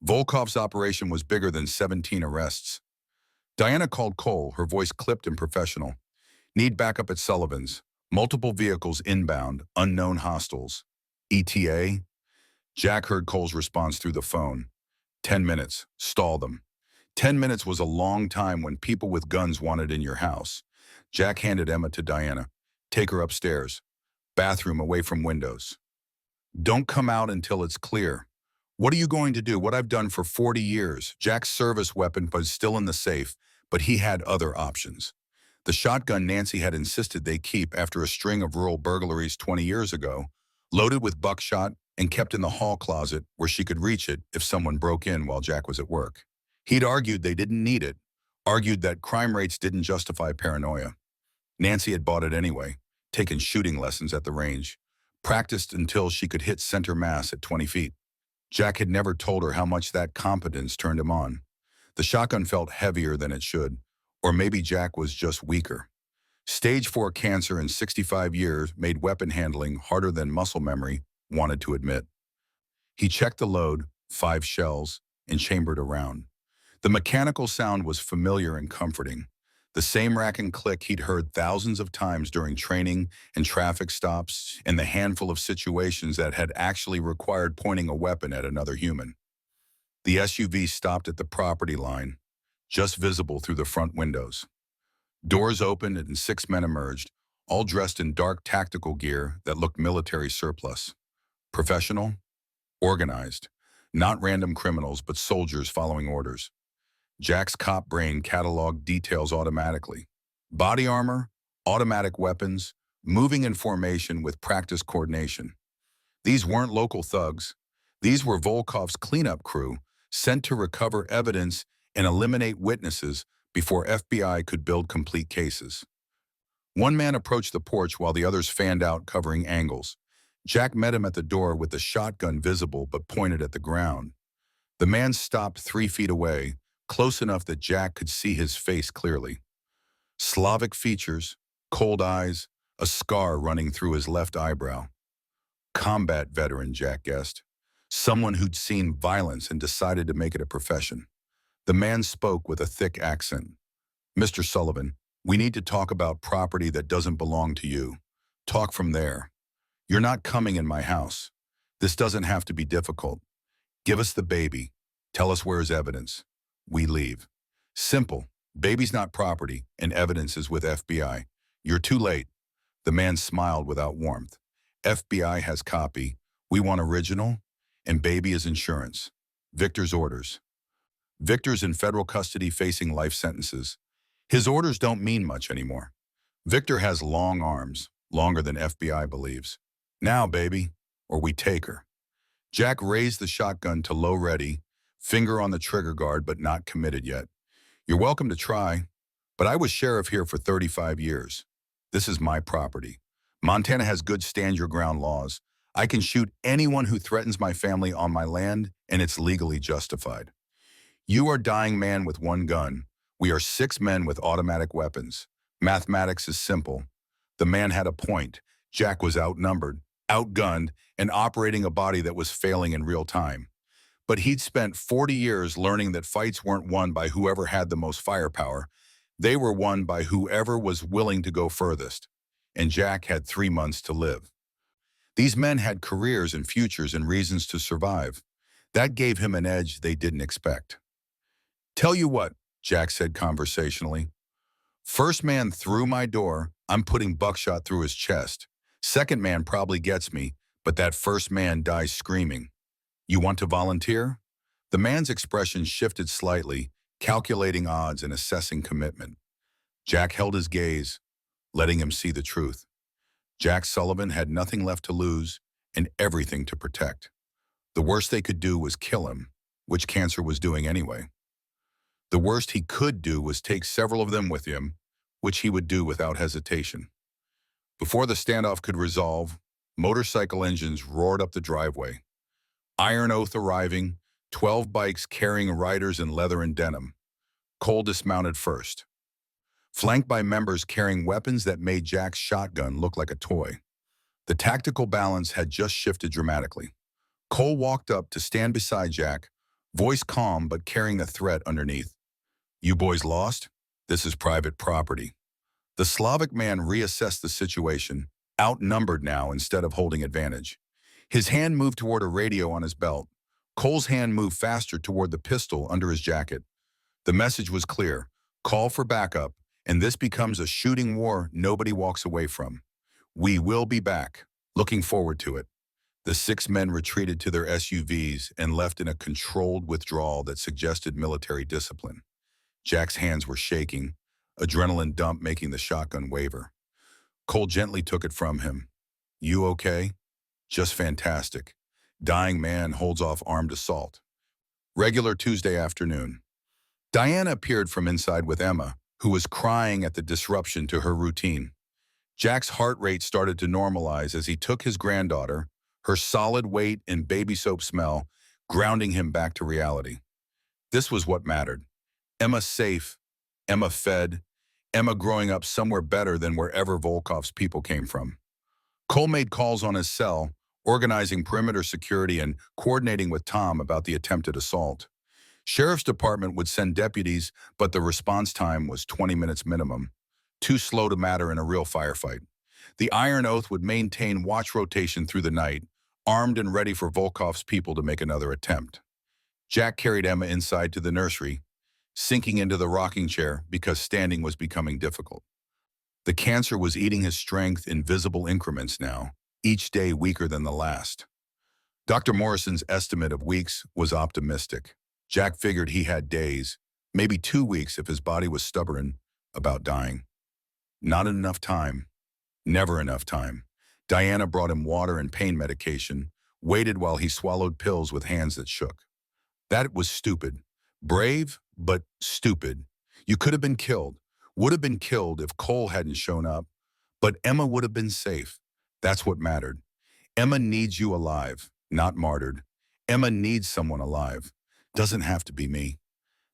Volkov's operation was bigger than 17 arrests." Diana called Cole, her voice clipped and professional. "Need backup at Sullivan's. Multiple vehicles inbound, unknown hostiles." ETA? Jack heard Cole's response through the phone. 10 minutes. Stall them. 10 minutes was a long time when people with guns wanted in your house. Jack handed Emma to Diana. "Take her upstairs. Bathroom away from windows. Don't come out until it's clear." "What are you going to do?" "What I've done for 40 years. Jack's service weapon was still in the safe, but he had other options. The shotgun Nancy had insisted they keep after a string of rural burglaries 20 years ago, loaded with buckshot and kept in the hall closet where she could reach it if someone broke in while Jack was at work. He'd argued they didn't need it, argued that crime rates didn't justify paranoia. Nancy had bought it anyway, taken shooting lessons at the range, practiced until she could hit center mass at 20 feet. Jack had never told her how much that competence turned him on. The shotgun felt heavier than it should, or maybe Jack was just weaker. Stage 4 cancer in 65 years made weapon handling harder than muscle memory wanted to admit. He checked the load, 5 shells, and chambered around. The mechanical sound was familiar and comforting. The same rack and click he'd heard thousands of times during training and traffic stops and the handful of situations that had actually required pointing a weapon at another human. The SUV stopped at the property line, just visible through the front windows. Doors opened and 6 men emerged, all dressed in dark tactical gear that looked military surplus. Professional, organized, not random criminals but soldiers following orders. Jack's cop brain cataloged details automatically. Body armor, automatic weapons, moving in formation with practiced coordination. These weren't local thugs. These were Volkov's cleanup crew, sent to recover evidence and eliminate witnesses before FBI could build complete cases. One man approached the porch while the others fanned out, covering angles. Jack met him at the door with the shotgun visible but pointed at the ground. The man stopped 3 feet away, close enough that Jack could see his face clearly. Slavic features, cold eyes, a scar running through his left eyebrow. Combat veteran, Jack guessed. Someone who'd seen violence and decided to make it a profession. The man spoke with a thick accent. "Mr. Sullivan, we need to talk about property that doesn't belong to you. Talk from there. You're not coming in my house. This doesn't have to be difficult. Give us the baby. Tell us where's evidence. We leave. Simple. Baby's not property, and evidence is with FBI. You're too late." The man smiled without warmth. "FBI has copy. We want original, and baby is insurance. Victor's orders." Victor's in federal custody facing life sentences. His orders don't mean much anymore. Victor has long arms, longer than FBI believes. "Now, baby, or we take her." Jack raised the shotgun to low ready, finger on the trigger guard but not committed yet. "You're welcome to try, but I was sheriff here for 35 years. This is my property. Montana has good stand-your-ground laws. I can shoot anyone who threatens my family on my land, and it's legally justified. You are dying man with one gun. We are 6 men with automatic weapons. Mathematics is simple." The man had a point. Jack was outnumbered, outgunned, and operating a body that was failing in real time. But he'd spent 40 years learning that fights weren't won by whoever had the most firepower. They were won by whoever was willing to go furthest. And Jack had 3 months to live. These men had careers and futures and reasons to survive. That gave him an edge they didn't expect. "Tell you what," Jack said conversationally. First man through my door, I'm putting buckshot through his chest. Second man probably gets me, but that first man dies screaming. You want to volunteer? The man's expression shifted slightly, calculating odds and assessing commitment. Jack held his gaze, letting him see the truth. Jack Sullivan had nothing left to lose and everything to protect. The worst they could do was kill him, which cancer was doing anyway. The worst he could do was take several of them with him, which he would do without hesitation. Before the standoff could resolve, motorcycle engines roared up the driveway. Iron Oath arriving, 12 bikes carrying riders in leather and denim. Cole dismounted first, flanked by members carrying weapons that made Jack's shotgun look like a toy. The tactical balance had just shifted dramatically. Cole walked up to stand beside Jack, voice calm but carrying a threat underneath. You boys lost? This is private property. The Slavic man reassessed the situation, outnumbered now instead of holding advantage. His hand moved toward a radio on his belt. Cole's hand moved faster toward the pistol under his jacket. The message was clear. Call for backup, and this becomes a shooting war nobody walks away from. We will be back. Looking forward to it. The 6 men retreated to their SUVs and left in a controlled withdrawal that suggested military discipline. Jack's hands were shaking, adrenaline dump making the shotgun waver. Cole gently took it from him. You okay? Just fantastic. Dying man holds off armed assault. Regular Tuesday afternoon. Diana appeared from inside with Emma, who was crying at the disruption to her routine. Jack's heart rate started to normalize as he took his granddaughter, her solid weight and baby soap smell, grounding him back to reality. This was what mattered. Emma safe, Emma fed, Emma growing up somewhere better than wherever Volkov's people came from. Cole made calls on his cell, organizing perimeter security and coordinating with Tom about the attempted assault. Sheriff's Department would send deputies, but the response time was 20 minutes minimum, too slow to matter in a real firefight. The Iron Oath would maintain watch rotation through the night, armed and ready for Volkov's people to make another attempt. Jack carried Emma inside to the nursery, sinking into the rocking chair because standing was becoming difficult. The cancer was eating his strength in visible increments now, each day weaker than the last. Dr. Morrison's estimate of weeks was optimistic. Jack figured he had days, maybe 2 weeks if his body was stubborn about dying. Not enough time. Never enough time. Diana brought him water and pain medication, waited while he swallowed pills with hands that shook. That was stupid. Brave, but stupid. You could have been killed, would have been killed if Cole hadn't shown up, but Emma would have been safe. That's what mattered. Emma needs you alive, not martyred. Emma needs someone alive. Doesn't have to be me.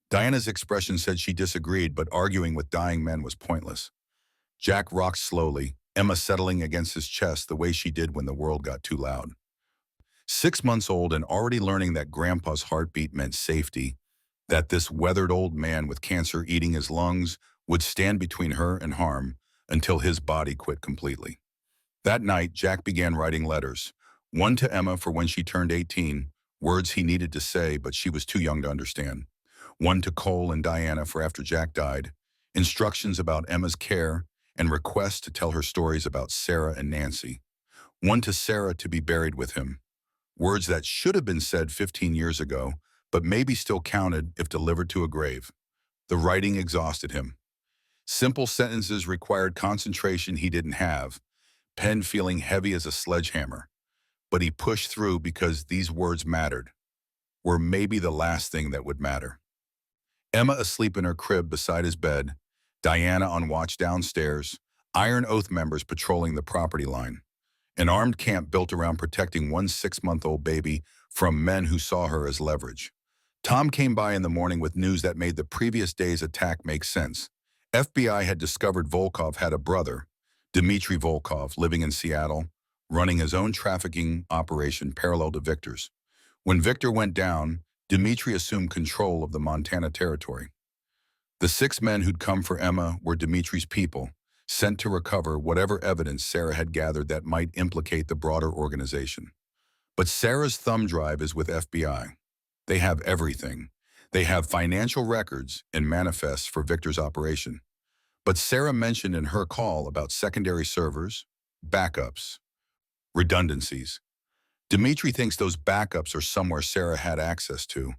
Diana's expression said she disagreed, but arguing with dying men was pointless. Jack rocked slowly, Emma settling against his chest the way she did when the world got too loud. 6 months old and already learning that Grandpa's heartbeat meant safety, that this weathered old man with cancer eating his lungs would stand between her and harm until his body quit completely. That night, Jack began writing letters, one to Emma for when she turned 18, words he needed to say but she was too young to understand. One to Cole and Diana for after Jack died, instructions about Emma's care, and requests to tell her stories about Sarah and Nancy. One to Sarah to be buried with him. Words that should have been said 15 years ago, but maybe still counted if delivered to a grave. The writing exhausted him. Simple sentences required concentration he didn't have, pen feeling heavy as a sledgehammer. But he pushed through because these words mattered, were maybe the last thing that would matter. Emma asleep in her crib beside his bed, Diana on watch downstairs, Iron Oath members patrolling the property line. An armed camp built around protecting one 6-month-old baby from men who saw her as leverage. Tom came by in the morning with news that made the previous day's attack make sense. FBI had discovered Volkov had a brother, Dmitry Volkov, living in Seattle, running his own trafficking operation parallel to Victor's. When Victor went down, Dmitry assumed control of the Montana territory. The 6 men who'd come for Emma were Dmitry's people, sent to recover whatever evidence Sarah had gathered that might implicate the broader organization. But Sarah's thumb drive is with FBI. They have everything. They have financial records and manifests for Victor's operation. But Sarah mentioned in her call about secondary servers, backups, redundancies. Dimitri thinks those backups are somewhere Sarah had access to.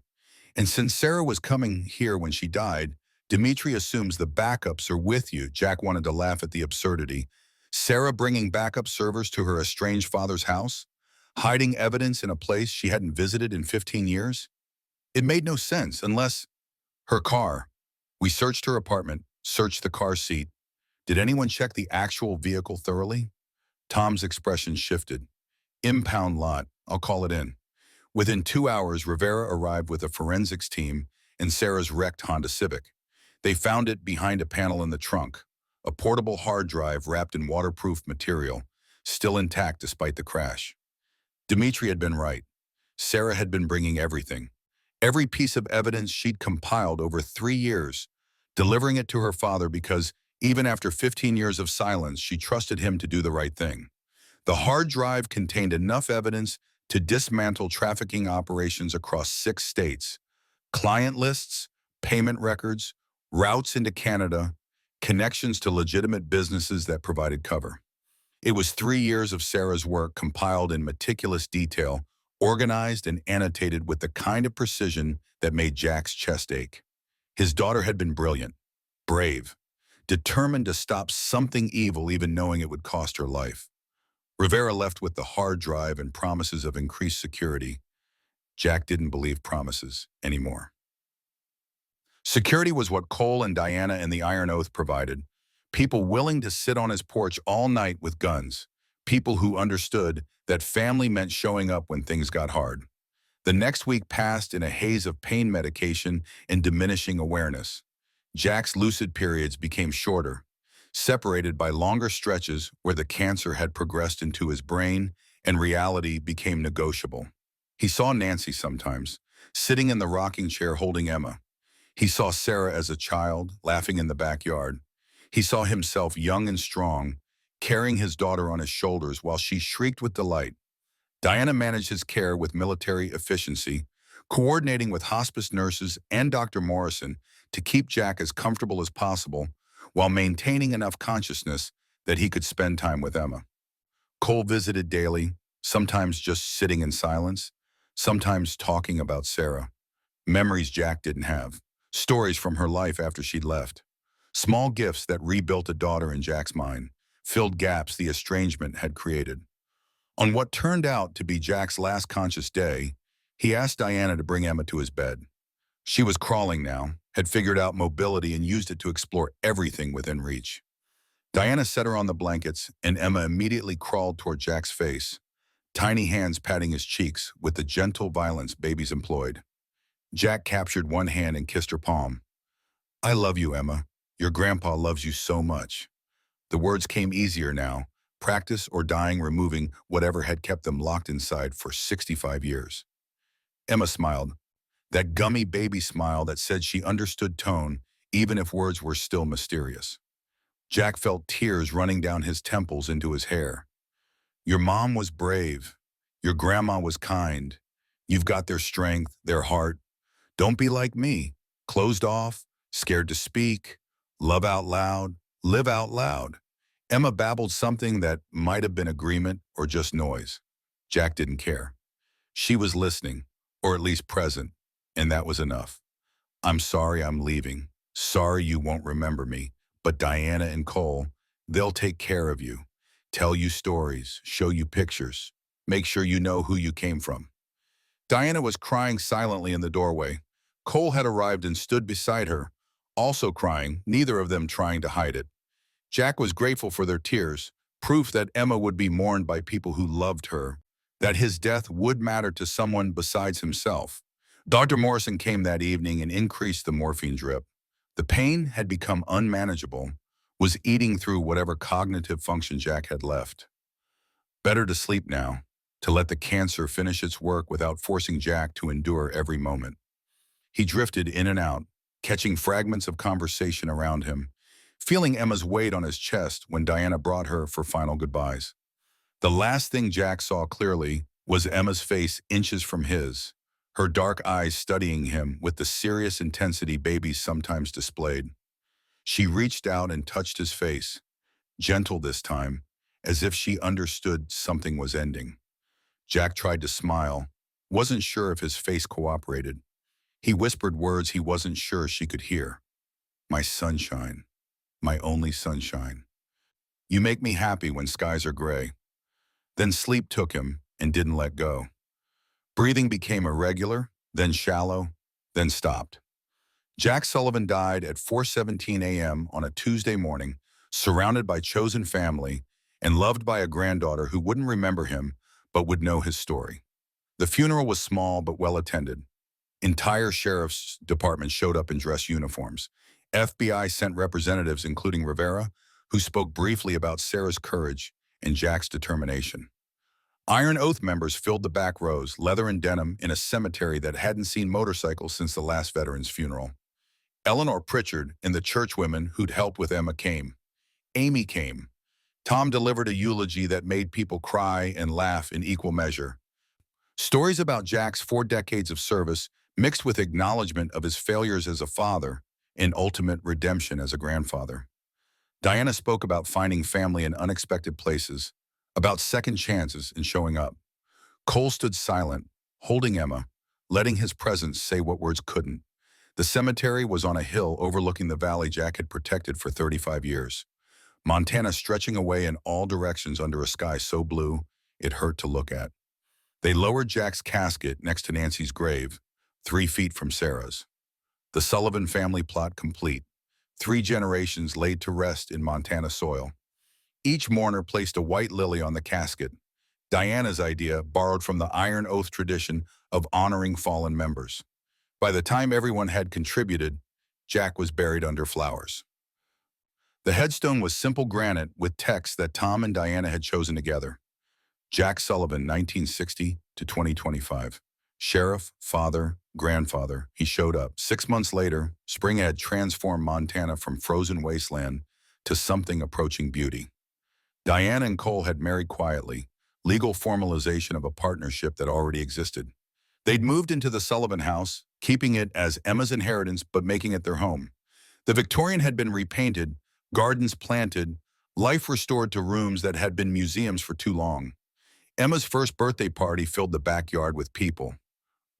And since Sarah was coming here when she died, Dimitri assumes the backups are with you. Jack wanted to laugh at the absurdity. Sarah bringing backup servers to her estranged father's house? Hiding evidence in a place she hadn't visited in 15 years? It made no sense unless her car. We searched her apartment, searched the car seat. Did anyone check the actual vehicle thoroughly? Tom's expression shifted. Impound lot, I'll call it in. Within 2 hours, Rivera arrived with a forensics team and Sarah's wrecked Honda Civic. They found it behind a panel in the trunk, a portable hard drive wrapped in waterproof material, still intact despite the crash. Dimitri had been right. Sarah had been bringing everything. Every piece of evidence she'd compiled over 3 years, delivering it to her father because, even after 15 years of silence, she trusted him to do the right thing. The hard drive contained enough evidence to dismantle trafficking operations across 6 states, client lists, payment records, routes into Canada, connections to legitimate businesses that provided cover. It was 3 years of Sarah's work compiled in meticulous detail, organized and annotated with the kind of precision that made Jack's chest ache. His daughter had been brilliant, brave, determined to stop something evil even knowing it would cost her life. Rivera left with the hard drive and promises of increased security. Jack didn't believe promises anymore. Security was what Cole and Diana and the Iron Oath provided. People willing to sit on his porch all night with guns. People who understood that family meant showing up when things got hard. The next week passed in a haze of pain medication and diminishing awareness. Jack's lucid periods became shorter, separated by longer stretches where the cancer had progressed into his brain and reality became negotiable. He saw Nancy sometimes, sitting in the rocking chair holding Emma. He saw Sarah as a child, laughing in the backyard. He saw himself young and strong, carrying his daughter on his shoulders while she shrieked with delight. Diana managed his care with military efficiency, coordinating with hospice nurses and Dr. Morrison to keep Jack as comfortable as possible while maintaining enough consciousness that he could spend time with Emma. Cole visited daily, sometimes just sitting in silence, sometimes talking about Sarah. Memories Jack didn't have, stories from her life after she'd left. Small gifts that rebuilt a daughter in Jack's mind, filled gaps the estrangement had created. On what turned out to be Jack's last conscious day, he asked Diana to bring Emma to his bed. She was crawling now, had figured out mobility and used it to explore everything within reach. Diana set her on the blankets, and Emma immediately crawled toward Jack's face, tiny hands patting his cheeks with the gentle violence babies employed. Jack captured one hand and kissed her palm. "I love you, Emma. Your grandpa loves you so much." The words came easier now, practice or dying removing whatever had kept them locked inside for 65 years. Emma smiled, that gummy baby smile that said she understood tone, even if words were still mysterious. Jack felt tears running down his temples into his hair. "Your mom was brave. Your grandma was kind. You've got their strength, their heart. Don't be like me, closed off, scared to speak, love out loud, live out loud." Emma babbled something that might have been agreement or just noise. Jack didn't care. She was listening, or at least present, and that was enough. "I'm sorry I'm leaving. Sorry you won't remember me, but Diana and Cole, they'll take care of you, tell you stories, show you pictures, make sure you know who you came from." Diana was crying silently in the doorway. Cole had arrived and stood beside her, also crying, neither of them trying to hide it. Jack was grateful for their tears, proof that Emma would be mourned by people who loved her, that his death would matter to someone besides himself. Dr. Morrison came that evening and increased the morphine drip. The pain had become unmanageable, was eating through whatever cognitive function Jack had left. Better to sleep now, to let the cancer finish its work without forcing Jack to endure every moment. He drifted in and out, catching fragments of conversation around him, feeling Emma's weight on his chest when Diana brought her for final goodbyes. The last thing Jack saw clearly was Emma's face inches from his, her dark eyes studying him with the serious intensity babies sometimes displayed. She reached out and touched his face, gentle this time, as if she understood something was ending. Jack tried to smile, wasn't sure if his face cooperated. He whispered words he wasn't sure she could hear. My sunshine, my only sunshine. You make me happy when skies are gray. Then sleep took him and didn't let go. Breathing became irregular, then shallow, then stopped. Jack Sullivan died at 4:17 a.m. on a Tuesday morning, surrounded by chosen family and loved by a granddaughter who wouldn't remember him but would know his story. The funeral was small but well attended. Entire sheriff's department showed up in dress uniforms. FBI sent representatives, including Rivera, who spoke briefly about Sarah's courage and Jack's determination. Iron Oath members filled the back rows, leather and denim, in a cemetery that hadn't seen motorcycles since the last veteran's funeral. Eleanor Pritchard and the churchwomen who'd helped with Emma came. Amy came. Tom delivered a eulogy that made people cry and laugh in equal measure. Stories about Jack's 4 decades of service mixed with acknowledgement of his failures as a father and ultimate redemption as a grandfather. Diana spoke about finding family in unexpected places, about second chances and showing up. Cole stood silent, holding Emma, letting his presence say what words couldn't. The cemetery was on a hill overlooking the valley Jack had protected for 35 years. Montana stretching away in all directions under a sky so blue, it hurt to look at. They lowered Jack's casket next to Nancy's grave, 3 feet from Sarah's. The Sullivan family plot complete. 3 generations laid to rest in Montana soil. Each mourner placed a white lily on the casket. Diana's idea borrowed from the Iron Oath tradition of honoring fallen members. By the time everyone had contributed, Jack was buried under flowers. The headstone was simple granite with text that Tom and Diana had chosen together. Jack Sullivan, 1960 to 2025. Sheriff, father, grandfather. He showed up. 6 months later, spring had transformed Montana from frozen wasteland to something approaching beauty. Diana and Cole had married quietly, legal formalization of a partnership that already existed. They'd moved into the Sullivan house, keeping it as Emma's inheritance but making it their home. The Victorian had been repainted, gardens planted, life restored to rooms that had been museums for too long. Emma's first birthday party filled the backyard with people,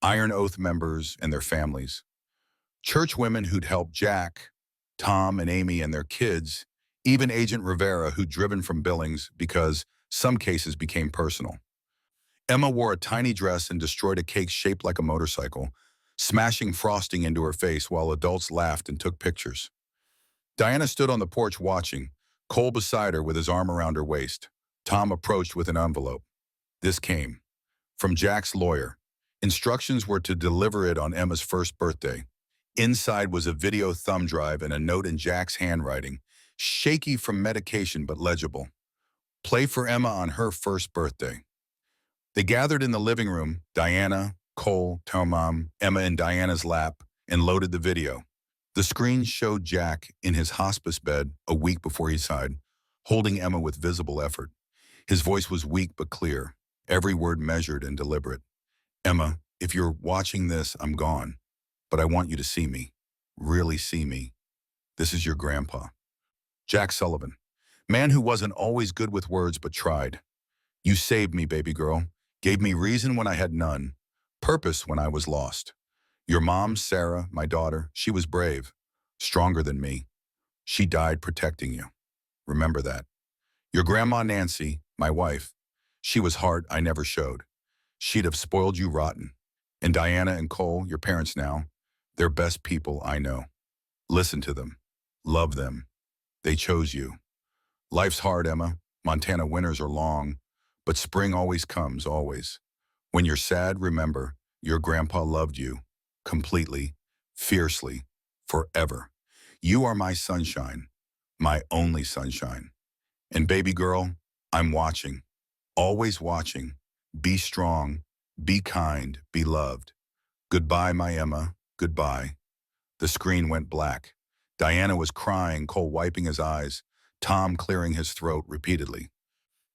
Iron Oath members and their families. Church women who'd helped Jack, Tom and Amy and their kids, even Agent Rivera who'd driven from Billings because some cases became personal. Emma wore a tiny dress and destroyed a cake shaped like a motorcycle, smashing frosting into her face while adults laughed and took pictures. Diana stood on the porch watching, Cole beside her with his arm around her waist. Tom approached with an envelope. This came from Jack's lawyer. Instructions were to deliver it on Emma's first birthday. Inside was a video thumb drive and a note in Jack's handwriting, shaky from medication but legible. Play for Emma on her first birthday. They gathered in the living room, Diana, Cole, Tom, Emma in Diana's lap, and loaded the video. The screen showed Jack in his hospice bed a week before he died, holding Emma with visible effort. His voice was weak but clear, every word measured and deliberate. Emma, if you're watching this, I'm gone, but I want you to see me, really see me. This is your grandpa. Jack Sullivan, man who wasn't always good with words but tried. You saved me, baby girl, gave me reason when I had none, purpose when I was lost. Your mom, Sarah, my daughter, she was brave, stronger than me. She died protecting you. Remember that. Your grandma, Nancy, my wife, she was heart I never showed. She'd have spoiled you rotten. And Diana and Cole, your parents now, they're best people I know. Listen to them. Love them. They chose you. Life's hard, Emma. Montana winters are long, but spring always comes, always. When you're sad, remember, your grandpa loved you. Completely, fiercely, forever. You are my sunshine, my only sunshine. And baby girl, I'm watching, always watching. Be strong, be kind, be loved. Goodbye, my Emma, goodbye. The screen went black. Diana was crying, Cole wiping his eyes, Tom clearing his throat repeatedly.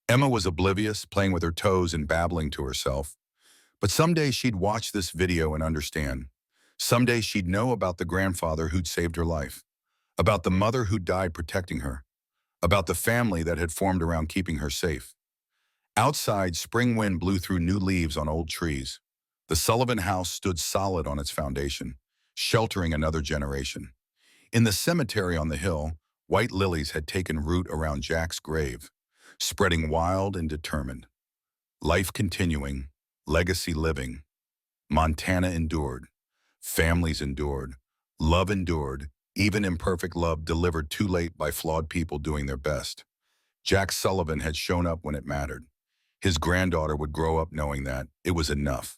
Emma was oblivious, playing with her toes and babbling to herself. But someday she'd watch this video and understand. Someday she'd know about the grandfather who'd saved her life. about the mother who died protecting her, about the family that had formed around keeping her safe. Outside, spring wind blew through new leaves on old trees. The Sullivan house stood solid on its foundation, sheltering another generation. In the cemetery on the hill, white lilies had taken root around Jack's grave, spreading wild and determined. Life continuing, legacy living. Montana endured. Families endured. Love endured. Even imperfect love delivered too late by flawed people doing their best. Jack Sullivan had shown up when it mattered. His granddaughter would grow up knowing that it was enough.